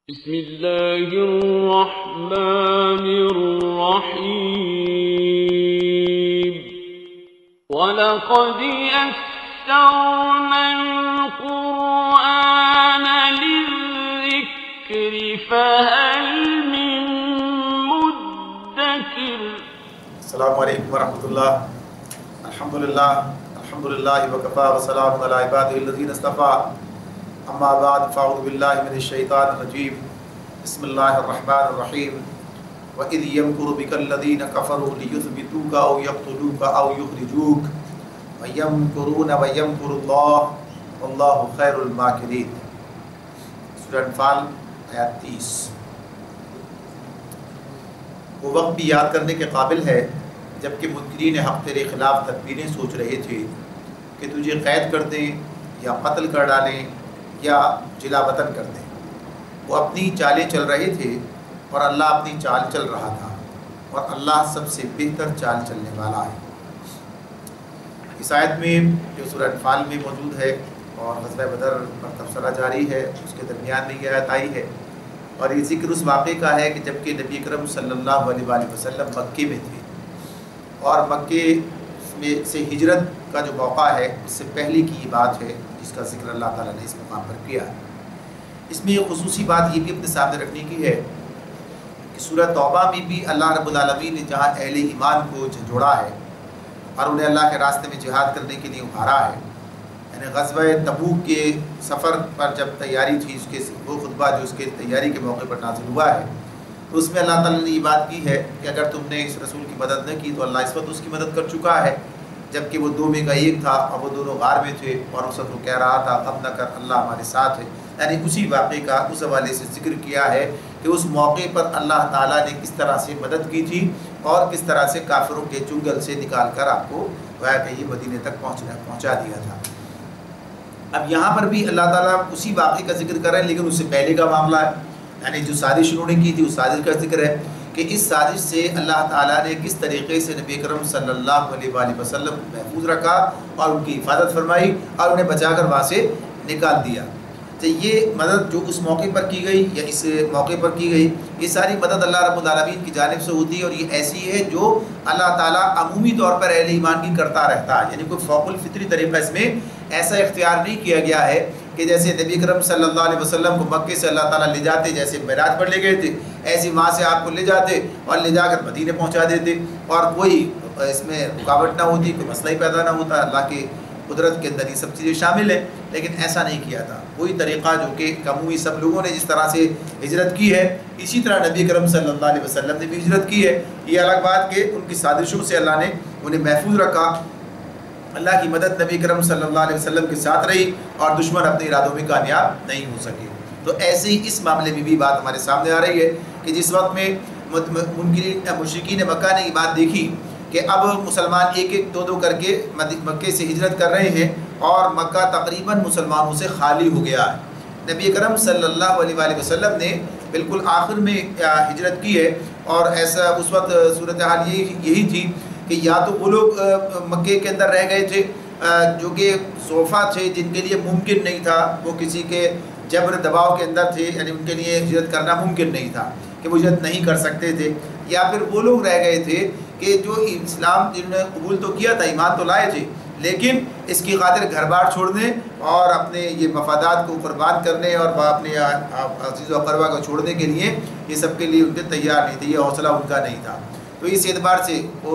بسم اللہ الرحمن الرحیم وَلَقَدْ يَسَّرْنَا الْقُرْآنَ لِلذِّكْرِ فَهَلْ مِن مُدَّكِرٍ۔ السلام علیکم ورحمۃ اللہ۔ الحمدللہ وکفا وسلام علی عبادہ الذین اصطفیٰ، اما بعد فاعوذ باللہ من الشیطان الرجیم، بسم اللہ الرحمن الرحیم۔ وَإِذْ يَمْكُرُ بِكَ الَّذِينَ كَفَرُوا لِيُثْبِتُوكَ أَوْ يَقْتُلُوكَ أَوْ يُخْرِجُوكَ وَيَمْكُرُونَ وَيَمْكُرُ اللَّهُ وَاللَّهُ خَيْرُ الْمَاكِرِينَ۔ سورہ انفال آیت 30۔ وہ وقت بھی یاد کرنے کے قابل ہے جب کہ منکرین حق تیرے خلاف تدبیریں سوچ رہے تھے کہ تجھے قید کر دیں یا قتل کر ڈالیں یا جلا وطن کر دیں۔ وہ اپنی چالیں چل رہے تھے اور اللہ اپنی چال چل رہا تھا، اور اللہ سب سے بہتر چال چلنے والا ہے۔ اس آیت میں جو سورہ انفال میں موجود ہے اور غزوہ بدر پر تبصرہ جاری ہے، اس کے درمیان میں یہ آیت آئی ہے، اور یہ ذکر اس واقعے کا ہے کہ جب کہ نبی اکرم صلی اللہ علیہ وآلہ وسلم مکے میں تھے، اور مکے میں سے ہجرت کا جو موقع ہے اس سے پہلے کی یہ بات ہے جس کا ذکر اللہ تعالیٰ نے اس مقام پر کیا ہے۔ اس میں ایک خصوصی بات یہ بھی اپنے سامنے رکھنے کی ہے کہ سورہ توبہ میں بھی اللہ رب العالمین نے جہاں اہل ایمان کو جھنجھوڑا ہے اور انہیں اللہ کے راستے میں جہاد کرنے کے لیے ابھارا ہے، یعنی غزوہ تبوک کے سفر پر جب تیاری تھی، اس کے وہ خطبہ جو اس کے تیاری کے موقع پر نازل ہوا ہے، تو اس میں اللہ تعالیٰ نے یہ بات کی ہے کہ اگر تم نے اس رسول کی مدد نہ کی تو اللہ اس وقت اس کی مدد کر چکا ہے، جبکہ وہ دو میں کا ایک تھا اور وہ دونوں غار میں تھے، اور اس وقت وہ کہہ رہا تھا غم نہ کر، اللہ ہمارے ساتھ ہے۔ یعنی اسی واقعے کا اس حوالے سے ذکر کیا ہے کہ اس موقع پر اللہ تعالیٰ نے کس طرح سے مدد کی تھی اور کس طرح سے کافروں کے چنگل سے نکال کر آپ کو گویا کہ یہ مدینے تک پہنچا دیا تھا۔ اب یہاں پر بھی اللہ تعالیٰ اسی واقعے کا ذکر کر رہے ہیں، لیکن اس سے پہلے کا معاملہ ہے، یعنی جو سازش انہوں نے کی تھی اس سازش کا ذکر ہے کہ اس سازش سے اللہ تعالیٰ نے کس طریقے سے نبی اکرم صلی اللہ علیہ وآلہ وسلم محفوظ رکھا اور ان کی حفاظت فرمائی اور انہیں بچا کر وہاں سے نکال دیا۔ تو یہ مدد جو اس موقع پر کی گئی یا اس موقع پر کی گئی، یہ ساری مدد اللہ رب العالمین کی جانب سے ہوتی ہے، اور یہ ایسی ہے جو اللہ تعالیٰ عمومی طور پر اہل ایمان کی کرتا رہتا ہے، یعنی کوئی فوق الفطری طریقہ اس میں ایسا اختیار نہیں کیا گیا ہے کہ جیسے نبی اکرم صلی اللہ علیہ وسلم کو مکے سے اللہ تعالیٰ لے جاتے، جیسے معراج پر لے گئے تھے، ایسی وہاں سے آپ کو لے جاتے اور لے جا کر مدینے پہنچا دیتے، اور کوئی اس میں رکاوٹ نہ ہوتی، کوئی مسئلہ ہی پیدا نہ ہوتا۔ اللہ کے قدرت کے اندر یہ سب چیزیں شامل ہیں، لیکن ایسا نہیں کیا تھا۔ وہی طریقہ جو کہ عمومی سب لوگوں نے جس طرح سے ہجرت کی ہے، اسی طرح نبی اکرم صلی اللہ علیہ وسلم نے بھی ہجرت کی ہے۔ یہ الگ بات کہ ان کی سازشوں سے اللہ نے انہیں محفوظ رکھا، اللہ کی مدد نبی کرم صلی اللہ علیہ وسلم کے ساتھ رہی اور دشمن اپنے ارادوں میں کامیاب نہیں ہو سکے۔ تو ایسے ہی اس معاملے میں بھی بات ہمارے سامنے آ رہی ہے کہ جس وقت میں مشرکین مکہ نے یہ بات دیکھی کہ اب مسلمان ایک ایک دو کر کے مکے سے ہجرت کر رہے ہیں اور مکہ تقریباً مسلمانوں سے خالی ہو گیا ہے، نبی کرم صلی اللہ علیہ وآلہ وسلم نے بالکل آخر میں ہجرت کی ہے، اور ایسا اس وقت صورتحال یہی تھی کہ یا تو وہ لوگ مکے کے اندر رہ گئے تھے جو کہ ضعفاء تھے، جن کے لیے ممکن نہیں تھا، وہ کسی کے جبر دباؤ کے اندر تھے، یعنی ان کے لیے ہجرت کرنا ممکن نہیں تھا کہ وہ ہجرت نہیں کر سکتے تھے، یا پھر وہ لوگ رہ گئے تھے کہ جو اسلام جنہوں نے قبول تو کیا تھا، ایمان تو لائے تھے، لیکن اس کی خاطر گھر بار چھوڑنے اور اپنے یہ مفادات کو قربان کرنے اور اپنے عزیز و اقربا کو چھوڑنے کے لیے یہ سب کے لیے ان کے تیار نہیں تھے، یہ حوصلہ ان کا نہیں تھا۔ تو اس اعتبار سے وہ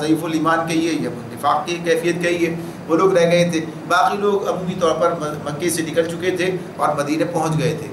ضعیف الایمان کہیے یا نفاق کی کیفیت کہیے، وہ لوگ رہ گئے تھے، باقی لوگ عمومی طور پر مکے سے نکل چکے تھے اور مدینے پہنچ گئے تھے۔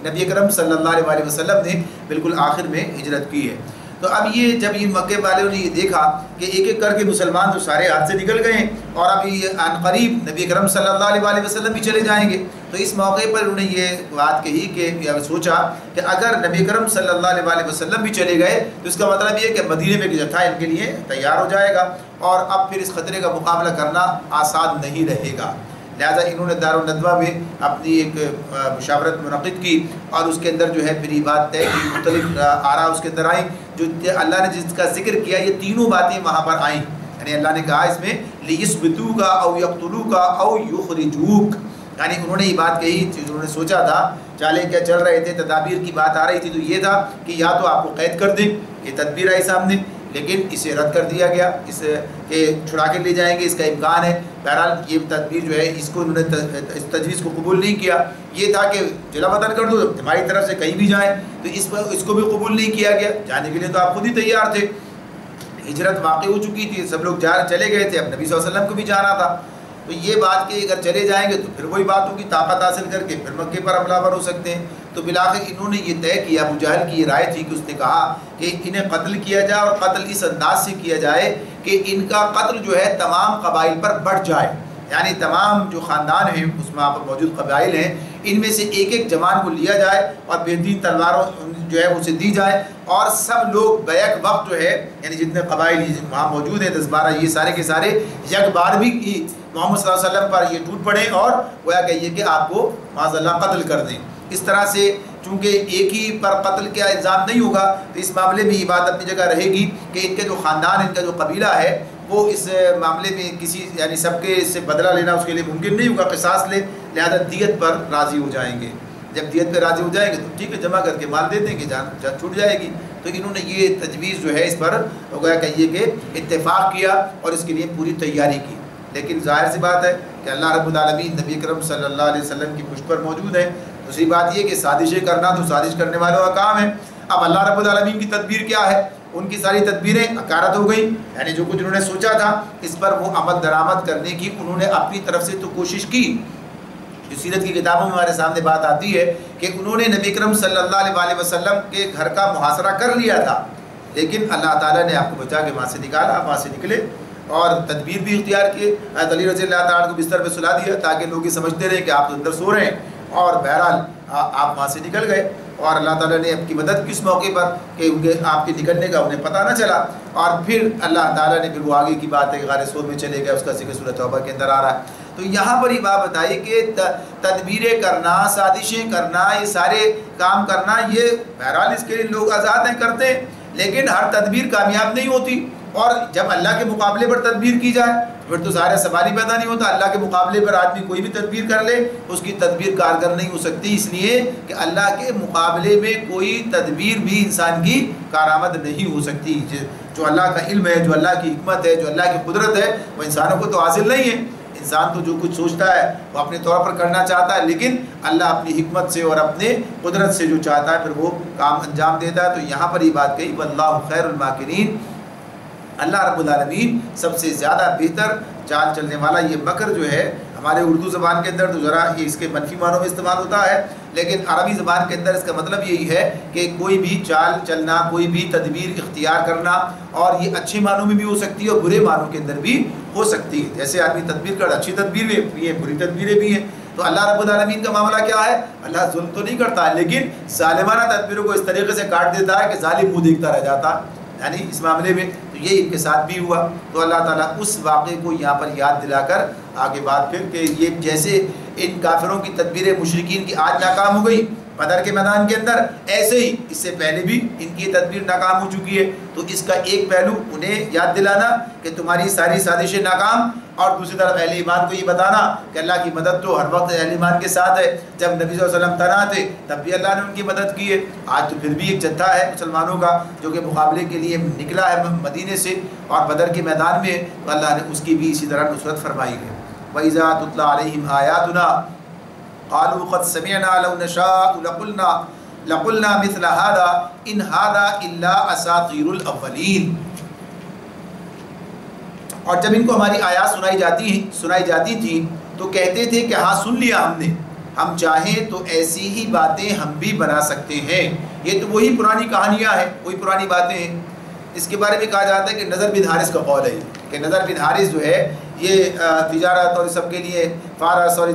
نبی اکرم صلی اللہ علیہ وآلہ وسلم نے بالکل آخر میں ہجرت کی ہے۔ تو اب یہ جب یہ مکے والوں نے یہ دیکھا کہ ایک ایک کر کے مسلمان تو سارے ہاتھ سے نکل گئے ہیں اور اب یہ عن قریب نبی اکرم صلی اللہ علیہ وآلہ وسلم بھی چلے جائیں گے، تو اس موقع پر انہوں نے یہ بات کہی کہ سوچا کہ اگر نبی اکرم صلی اللہ علیہ وآلہ وسلم بھی چلے گئے تو اس کا مطلب یہ کہ مدینے میں جتھا ان کے لیے تیار ہو جائے گا، اور اب پھر اس خطرے کا مقابلہ کرنا آسان نہیں رہے گا۔ لہٰذا انہوں نے دارالندوہ میں اپنی ایک مشاورت منعقد کی، اور اس کے اندر جو ہے پھر یہ بات طے کی، مختلف آراء اس کے اندر آئیں، جو اللہ نے جس کا ذکر کیا یہ تینوں باتیں وہاں پر آئیں، یعنی اللہ نے کہا اس میں لِيُثْبِتُوكَ أَوْ يَقْتُلُوكَ أَوْ يُخْرِجُوكَ، یعنی انہوں نے یہ بات کہی، انہوں نے سوچا تھا چالیں کیا چل رہے تھے، تدابیر کی بات آ رہی تھی، تو یہ تھا کہ یا تو آپ کو قید کر دیں، یہ تدبیر آئی سامنے، لیکن اسے رد کر دیا گیا، اس کہ چھڑا کے لے جائیں گے اس کا امکان ہے۔ بہرحال یہ تدبیر جو ہے اس کو انہوں نے اس تجویز کو قبول نہیں کیا، یہ تھا کہ جلا وطن کر دو، تمہاری طرف سے کہیں بھی جائیں، تو اس کو بھی قبول نہیں کیا گیا۔ جانے کے لیے تو آپ خود ہی تیار تھے، ہجرت واقع ہو چکی تھی، سب لوگ چلے گئے تھے، اب نبی صلی اللہ علیہ وسلم کو بھی جانا تھا، تو یہ بات کہ اگر چلے جائیں گے تو پھر وہی بات ہوگی، طاقت حاصل کر کے پھر مکے پر حملہ آور ہو سکتے ہیں۔ تو بالآخر انہوں نے یہ طے کیا، ابو جہل کی یہ رائے تھی کہ اس نے کہا کہ انہیں قتل کیا جائے، اور قتل اس انداز سے کیا جائے کہ ان کا قتل جو ہے تمام قبائل پر بڑھ جائے، یعنی تمام جو خاندان ہیں اس میں پر موجود قبائل ہیں، ان میں سے ایک ایک جوان کو لیا جائے اور بہترین تلواروں جو ہے اسے دی جائے، اور سب لوگ بیک وقت جو ہے یعنی جتنے قبائل وہاں موجود ہیں 10-12 یہ سارے کے سارے یک بار بھی محمد صلی اللہ علیہ وسلم پر یہ ٹوٹ پڑے اور گویا کہیے کہ آپ کو معاذ اللہ قتل کر دیں۔ اس طرح سے چونکہ ایک ہی پر قتل کا الزام نہیں ہوگا، تو اس معاملے میں یہ بات اپنی جگہ رہے گی کہ ان کے جو خاندان، ان کا جو قبیلہ ہے، وہ اس معاملے میں کسی یعنی سب کے اس سے بدلہ لینا اس کے لیے ممکن نہیں ہوگا، قصاص لے، لہذا دیت پر راضی ہو جائیں گے۔ جب دیت پہ راضی ہو جائیں گے تو ٹھیک ہے، جمع کر کے مال دے دیں گے، جان چھوٹ جائے گی۔ تو انہوں نے یہ تجویز جو ہے اس پر گویا کہیے کہ اتفاق کیا اور اس کے لیے پوری تیاری کی، لیکن ظاہر سی بات ہے کہ اللہ رب العالمین نبی اکرم صلی اللہ علیہ وسلم کی پشت پر موجود ہے۔ دوسری بات یہ کہ سازشیں کرنا تو سازش کرنے والوں کا کام ہے۔ اب اللہ رب العالمین کی تدبیر کیا ہے؟ ان کی ساری تدبیریں اکارت ہو گئیں، یعنی جو کچھ انہوں نے سوچا تھا اس پر وہ عمل درآمد کرنے کی انہوں نے اپنی طرف سے تو کوشش کی۔ جو سیرت کی کتابوں میں ہمارے سامنے بات آتی ہے کہ انہوں نے نبی اکرم صلی اللہ علیہ وسلم کے گھر کا محاصرہ کر لیا تھا، لیکن اللہ تعالیٰ نے آپ کو بچا کے وہاں سے نکالا، آپ وہاں سے نکلے اور تدبیر بھی اختیار کی۔ حضرت علی رضی اللہ تعالیٰ کو بستر پہ سلا دیا تاکہ لوگ یہ سمجھتے رہے کہ آپ تو اندر سو رہے ہیں، اور بہرحال آپ وہاں سے نکل گئے، اور اللہ تعالیٰ نے آپ کی مدد کی اس موقع پر کہ آپ کے نکلنے کا انہیں پتہ نہ چلا، اور پھر اللہ تعالیٰ نے پھر وہ آگے کی بات ہے کہ غار ثور میں چلے گئے، اس کا ذکر سورۃ توبہ کے اندر آ رہا ہے۔ تو یہاں پر یہ بات بتائی کہ تدبیریں کرنا، سازشیں کرنا، یہ سارے کام کرنا، یہ بہرحال اس کے لیے لوگ آزاد ہیں، کرتے ہیں، لیکن ہر تدبیر کامیاب نہیں ہوتی، اور جب اللہ کے مقابلے پر تدبیر کی جائے پھر تو ظاہر سوال ہی پیدا نہیں ہوتا۔ اللہ کے مقابلے پر آدمی کوئی بھی تدبیر کر لے اس کی تدبیر کارگر نہیں ہو سکتی، اس لیے کہ اللہ کے مقابلے میں کوئی تدبیر بھی انسان کی کارآمد نہیں ہو سکتی۔ جو اللہ کا علم ہے، جو اللہ کی حکمت ہے، جو اللہ کی قدرت ہے، وہ انسانوں کو تو حاصل نہیں ہے۔ انسان تو جو کچھ سوچتا ہے وہ اپنے طور پر کرنا چاہتا ہے، لیکن اللہ اپنی حکمت سے اور اپنے قدرت سے جو چاہتا ہے پھر وہ کام انجام دیتا ہے۔ تو یہاں پر یہ بات کہی واللہ خیر الماکرین، اللہ رب العالمین سب سے زیادہ بہتر چال چلنے والا۔ یہ مکر جو ہے ہمارے اردو زبان کے اندر تو ذرا یہ اس کے منفی معنوں میں استعمال ہوتا ہے، لیکن عربی زبان کے اندر اس کا مطلب یہی ہے کہ کوئی بھی چال چلنا، کوئی بھی تدبیر اختیار کرنا، اور یہ اچھے معنوں میں بھی ہو سکتی ہے اور برے معنوں کے اندر بھی ہو سکتی ہے۔ جیسے آدمی تدبیر کر، اچھی تدبیریں بھی ہیں، بری تدبیریں بھی ہیں۔ تو اللہ رب العالمین کا معاملہ کیا ہے؟ اللہ ظلم تو نہیں کرتا ہے، لیکن ظالمانہ تدبیروں کو اس طریقے سے کاٹ دیتا ہے کہ ظالم منہ دیکھتا رہ جاتا ہے، یعنی اس معاملے میں تو یہ ان کے ساتھ بھی ہوا۔ تو اللہ تعالیٰ اس واقعے کو یہاں پر یاد دلا کر آگے بات پھر کہ یہ جیسے ان کافروں کی تدبیریں مشرکین کی آج ناکام ہو گئی بدر کے میدان کے اندر، ایسے ہی اس سے پہلے بھی ان کی تدبیر ناکام ہو چکی ہے۔ تو اس کا ایک پہلو انہیں یاد دلانا کہ تمہاری ساری سازشیں ناکام، اور دوسری طرف اہل ایمان کو یہ بتانا کہ اللہ کی مدد تو ہر وقت اہل ایمان کے ساتھ ہے۔ جب نبی صلی اللہ علیہ وسلم تنہا تھے تب بھی اللہ نے ان کی مدد کی ہے، آج تو پھر بھی ایک جتھا ہے مسلمانوں کا جو کہ مقابلے کے لیے نکلا ہے مدینے سے اور بدر کے میدان میں، تو اللہ نے اس کی بھی اسی طرح نصرت فرمائی ہے۔ وَإِذَا تُتْلَىٰ عَلَيْهِمْ آيَاتُنَا قالوا قد سمعنا لو نشاء لقلنا مثل هذا ان هذا الا اساطیر الاولین۔ اور جب ان کو ہماری آیات سنائی جاتی تھیں تو کہتے تھے کہ ہاں سن لیا ہم نے، ہم چاہیں تو ایسی ہی باتیں ہم بھی بنا سکتے ہیں۔ یہ تو وہی پرانی کہانیاں ہیں، وہی پرانی باتیں ہیں۔ اس کے بارے میں کہا جاتا ہے کہ نضر بن حارث کا قول ہے کہ نضر بن حارث جو ہے یہ تجارت اور سب کے لیے فارس اور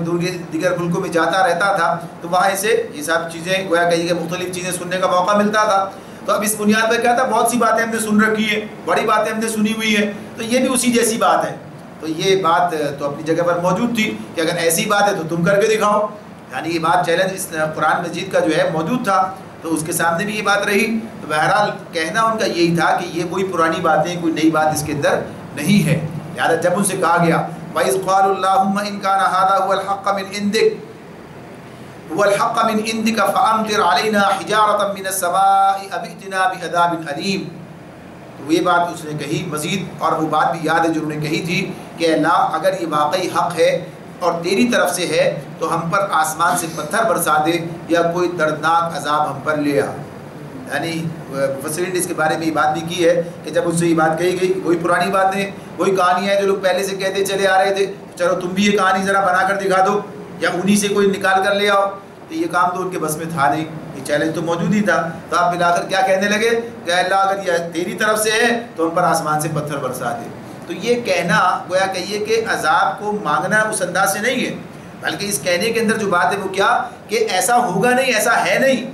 دیگر ملکوں میں جاتا رہتا تھا، تو وہاں سے یہ سب چیزیں گویا کہیے کہ مختلف چیزیں سننے کا موقع ملتا تھا۔ تو اب اس بنیاد پر کیا تھا، بہت سی باتیں ہم نے سن رکھی ہیں، بڑی باتیں ہم نے سنی ہوئی ہیں، تو یہ بھی اسی جیسی بات ہے۔ تو یہ بات تو اپنی جگہ پر موجود تھی کہ اگر ایسی بات ہے تو تم کر کے دکھاؤ، یعنی یہ بات چیلنج اس قرآن مجید کا جو ہے موجود تھا، تو اس کے سامنے بھی یہ بات رہی۔ تو بہرحال کہنا ان کا یہی تھا کہ یہ کوئی پرانی باتیں، کوئی نئی بات اس کے اندر نہیں ہے۔ یاد جب ان سے کہا گیا وَإِذْ قَالُوا اللَّهُمَّ إِنْ كَانَ هَذَا هُوَ الْحَقَّ مِنْ عِنْدِكَ، هو الحق من عندك فامطر علينا حجارة من السماء او ائتنا بعذاب الیم. تو یہ بات اس نے کہی مزید، اور وہ بات بھی یاد ہے جو انہوں نے کہی تھی کہ اللہ اگر یہ واقعی حق ہے اور تیری طرف سے ہے تو ہم پر آسمان سے پتھر برسا دے یا کوئی دردناک عذاب ہم پر لے آ. یعنی مفسرین نے اس کے بارے میں یہ بات بھی کی ہے کہ جب اس سے یہ بات کہی گئی، وہی پرانی باتیں، وہی کہانیاں ہیں جو لوگ پہلے سے کہتے چلے آ رہے تھے، چلو تم بھی یہ کہانی ذرا بنا کر دکھا دو یا انہی سے کوئی نکال کر لے آؤ. تو یہ کام تو ان کے بس میں تھا نہیں، یہ چیلنج تو موجود ہی تھا. تو آپ ملا کر کیا کہنے لگے کہ اللہ اگر یہ تیری طرف سے ہے تو ہم پر آسمان سے پتھر برسا دے. تو یہ کہنا گویا کہیے کہ عذاب کو مانگنا اس انداز سے نہیں ہے، بلکہ اس کہنے کے اندر جو بات ہے وہ کیا کہ ایسا ہوگا نہیں، ایسا ہے نہیں.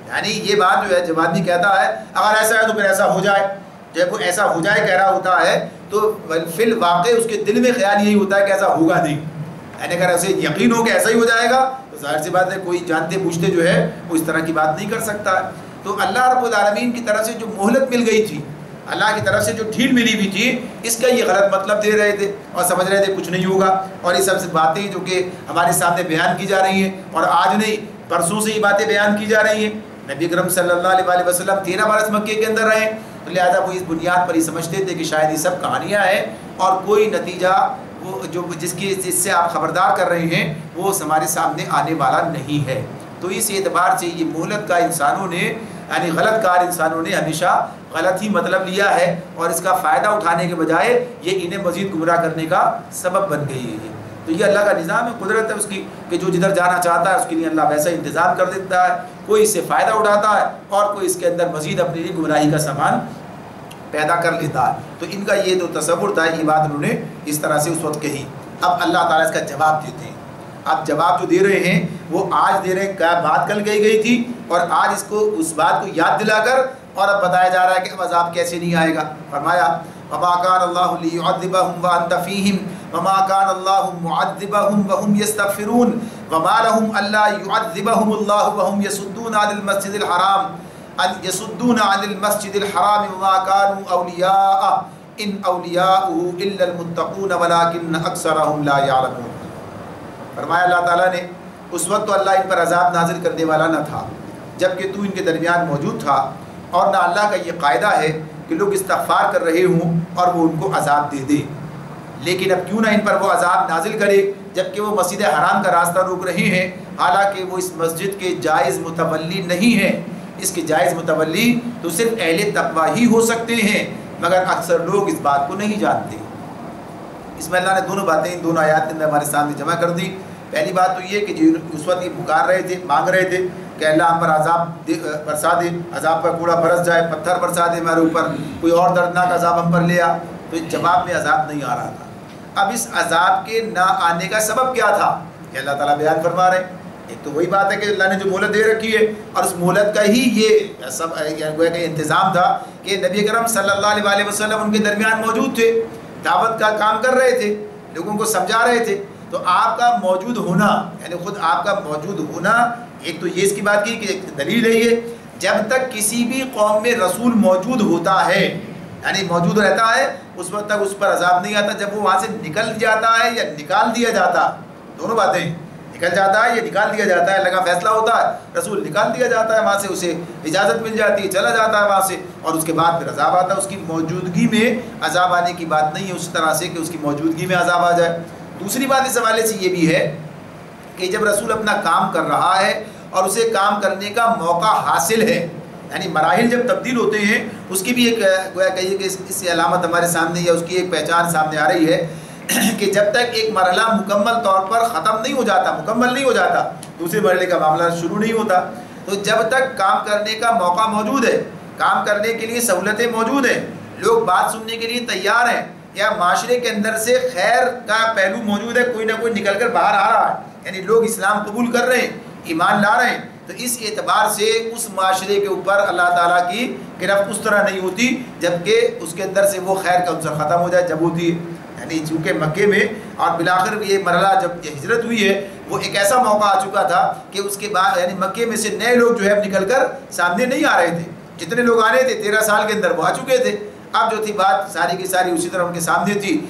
یعنی یہ بات جو ہے جب آدمی کہتا ہے اگر ایسا ہے تو پھر ایسا ہو جائے، جب وہ ایسا ہو جائے کہہ رہا ہوتا ہے تو فی الواقع اس کے دل میں خیال یہی ہوتا ہے کہ ایسا ہوگا نہیں. یعنی اگر اسے یقین ہو کہ ایسا ہی ہو جائے گا تو ظاہر سی بات ہے کوئی جانتے بوجھتے جو ہے وہ اس طرح کی بات نہیں کر سکتا ہے. تو اللہ رب العالمین کی طرف سے جو مہلت مل گئی تھی، اللہ کی طرف سے جو ڈھیل ملی ہوئی تھی، اس کا یہ غلط مطلب دے رہے تھے اور سمجھ رہے تھے کچھ نہیں ہوگا. اور یہ سب سے باتیں جو کہ ہمارے سامنے بیان کی جا رہی ہیں، اور آج نہیں پرسوں سے یہ باتیں بیان کی جا رہی ہیں. نبی اکرم صلی اللہ علیہ وسلم 13 برس مکے کے اندر رہے، تو لہٰذا وہ اس بنیاد پر یہ سمجھتے تھے کہ شاید یہ سب کہانیاں ہیں اور کوئی نتیجہ وہ جو جس سے آپ خبردار کر رہے ہیں وہ ہمارے سامنے آنے والا نہیں ہے. تو اس اعتبار سے یہ مہلت کا انسانوں نے یعنی غلط کار انسانوں نے ہمیشہ غلط ہی مطلب لیا ہے، اور اس کا فائدہ اٹھانے کے بجائے یہ انہیں مزید گمراہ کرنے کا سبب بن گئی ہے. تو یہ اللہ کا نظام ہے، قدرت ہے اس کی کہ جو جدھر جانا چاہتا ہے اس کے لیے اللہ ویسا انتظام کر دیتا ہے. کوئی اس سے فائدہ اٹھاتا ہے اور کوئی اس کے اندر مزید اپنے لیے گمراہی کا سامان پیدا کر لیتا ہے. تو ان کا یہ جو تصور تھا، یہ بات انہوں نے اس طرح سے اس وقت کہی. اب اللہ تعالیٰ اس کا جواب دیتے ہیں. اب جواب جو دے رہے ہیں وہ آج دے رہے ہیں، کیا بات کل کہی گئی تھی اور آج اس کو اس بات کو یاد دلا کر اور اب بتایا جا رہا ہے کہ اب عذاب کیسے نہیں آئے گا. فرمایا وما كان الله ليعذبهم وانت فيهم وما كان الله معذبهم وهم يستغفرون وما لهم الا يعذبهم الله وهم يصدون عن المسجد الحرام وما كانوا اولیاء ان اولیاؤه الا المتقون ولكن اکثرهم لا يعلمون. فرمایا اللہ تعالیٰ نے اس وقت تو اللہ ان پر عذاب نازل کرنے والا نہ تھا جبکہ تو ان کے درمیان موجود تھا، اور نہ اللہ کا یہ قاعدہ ہے کہ لوگ استغفار کر رہے ہوں اور وہ ان کو عذاب دے دے. لیکن اب کیوں نہ ان پر وہ عذاب نازل کرے جبکہ وہ مسجد حرام کا راستہ روک رہے ہیں، حالانکہ وہ اس مسجد کے جائز متولی نہیں ہیں. اس کے جائز متولی تو صرف اہل تقوی ہی ہو سکتے ہیں، مگر اکثر لوگ اس بات کو نہیں جانتے. اس میں اللہ نے دونوں باتیں ان دونوں آیات کے اندر ہمارے سامنے جمع کر دی. پہلی بات تو یہ کہ جو اس وقت یہ پکار رہے تھے، مانگ رہے تھے کہ اللہ ہم پر عذاب برسا دے، عذاب پر کوڑا برس جائے، پتھر برسا دے ہمارے اوپر، کوئی اور دردناک عذاب ہم پر لے آ. تو جواب میں عذاب نہیں آ رہا تھا. اب اس عذاب کے نہ آنے کا سبب کیا تھا کہ اللہ تعالیٰ بیان فرما رہے ہیں. ایک تو وہی بات ہے کہ اللہ نے جو مہلت دے رکھی ہے اور اس مہلت کا ہی یہ سب گویا کہ انتظام تھا کہ نبی اکرم صلی اللہ علیہ وسلم ان کے درمیان موجود تھے، دعوت کا کام کر رہے تھے، لوگوں کو سمجھا رہے تھے. تو آپ کا موجود ہونا یعنی خود آپ کا موجود ہونا، ایک تو یہ اس کی بات کی کہ ایک دلیل ہے یہ، جب تک کسی بھی قوم میں رسول موجود ہوتا ہے یعنی موجود رہتا ہے اس وقت تک اس پر عذاب نہیں آتا. جب وہ وہاں سے نکل جاتا ہے یا نکال دیا جاتا، دونوں باتیں، نکل جاتا ہے یا نکال دیا جاتا ہے، لگا فیصلہ ہوتا ہے رسول نکال دیا جاتا ہے وہاں سے، اسے اجازت مل جاتی ہے، چلا جاتا ہے وہاں سے، اور اس کے بعد پھر عذاب آتا ہے. اس کی موجودگی میں عذاب آنے کی بات نہیں ہے اس طرح سے کہ اس کی موجودگی میں عذاب آ جائے. دوسری بات اس حوالے سے یہ بھی ہے کہ جب رسول اپنا کام کر رہا ہے اور اسے کام کرنے کا موقع حاصل ہے، یعنی مراحل جب تبدیل ہوتے ہیں اس کی بھی ایک گویا کہیے کہ اس سے علامت ہمارے سامنے یا اس کی ایک پہچان سامنے آ رہی ہے کہ جب تک ایک مرحلہ مکمل طور پر ختم نہیں ہو جاتا، مکمل نہیں ہو جاتا، دوسرے مرحلے کا معاملہ شروع نہیں ہوتا. تو جب تک کام کرنے کا موقع موجود ہے، کام کرنے کے لیے سہولتیں موجود ہیں، لوگ بات سننے کے لیے تیار ہیں، یا معاشرے کے اندر سے خیر کا پہلو موجود ہے، کوئی نہ کوئی نکل کر باہر آ رہا ہے، یعنی لوگ اسلام قبول کر رہے ہیں، ایمان لا رہے ہیں، تو اس اعتبار سے اس معاشرے کے اوپر اللہ تعالیٰ کی گرفت اس طرح نہیں ہوتی جبکہ اس کے اندر سے وہ خیر کا عنصر ختم ہو جائے جب ہوتی ہے. یعنی چونکہ مکے میں اور بالآخر یہ مرحلہ جب یہ ہجرت ہوئی ہے وہ ایک ایسا موقع آ چکا تھا کہ اس کے بعد یعنی مکے میں سے نئے لوگ جو ہے نکل کر سامنے نہیں آ رہے تھے. جتنے لوگ آ رہے تھے 13 سال کے اندر وہ آ چکے تھے. اب جو تھی بات ساری کی ساری اسی طرح ان کے سامنے تھی.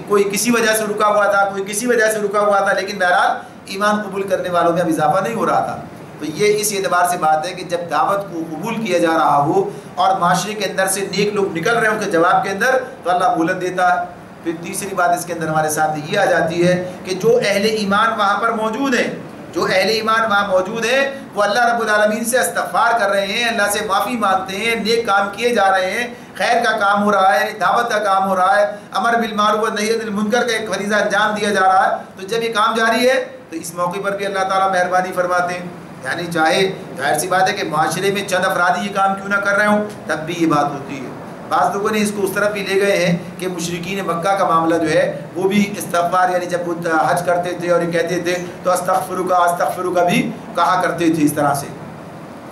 کوئی کسی وجہ سے رکا ہوا تھا، کوئی کسی وجہ سے رکا ہوا تھا، لیکن بہرحال ایمان قبول کرنے والوں میں اب اضافہ نہیں ہو رہا تھا۔ تو یہ اس اعتبار سے بات ہے کہ جب دعوت کو قبول کیا جا رہا ہو اور معاشرے کے اندر سے نیک لوگ نکل رہے ہیں ان کے جواب کے اندر، تو اللہ مہلت دیتا ہے۔ پھر تیسری بات اس کے اندر ہمارے ساتھ یہ آ جاتی ہے کہ جو اہل ایمان وہاں پر موجود ہیں، جو اہل ایمان وہاں موجود ہیں، وہ اللہ رب العالمین سے استغفار کر رہے ہیں، اللہ سے معافی مانگتے ہیں، نیک کام کیے جا رہے ہیں، خیر کا کام ہو رہا ہے، دعوت کا کام ہو رہا ہے، امر بالمعروف و نہی عن المنکر کا ایک فریضہ انجام دیا جا رہا ہے۔ تو جب یہ کام جاری ہے تو اس موقع پر بھی اللہ تعالیٰ مہربانی فرماتے ہیں، یعنی چاہے ظاہر سی بات ہے کہ معاشرے میں چند افراد یہ کام کیوں نہ کر رہے ہوں تب بھی یہ بات ہوتی ہے۔ بعض لوگوں نے اس کو اس طرف بھی لے گئے ہیں کہ مشرکین مکہ کا معاملہ جو ہے وہ بھی استغفار، یعنی جب وہ حج کرتے تھے اور یہ کہتے تھے تو استغفرک بھی کہا کرتے تھے اس طرح سے۔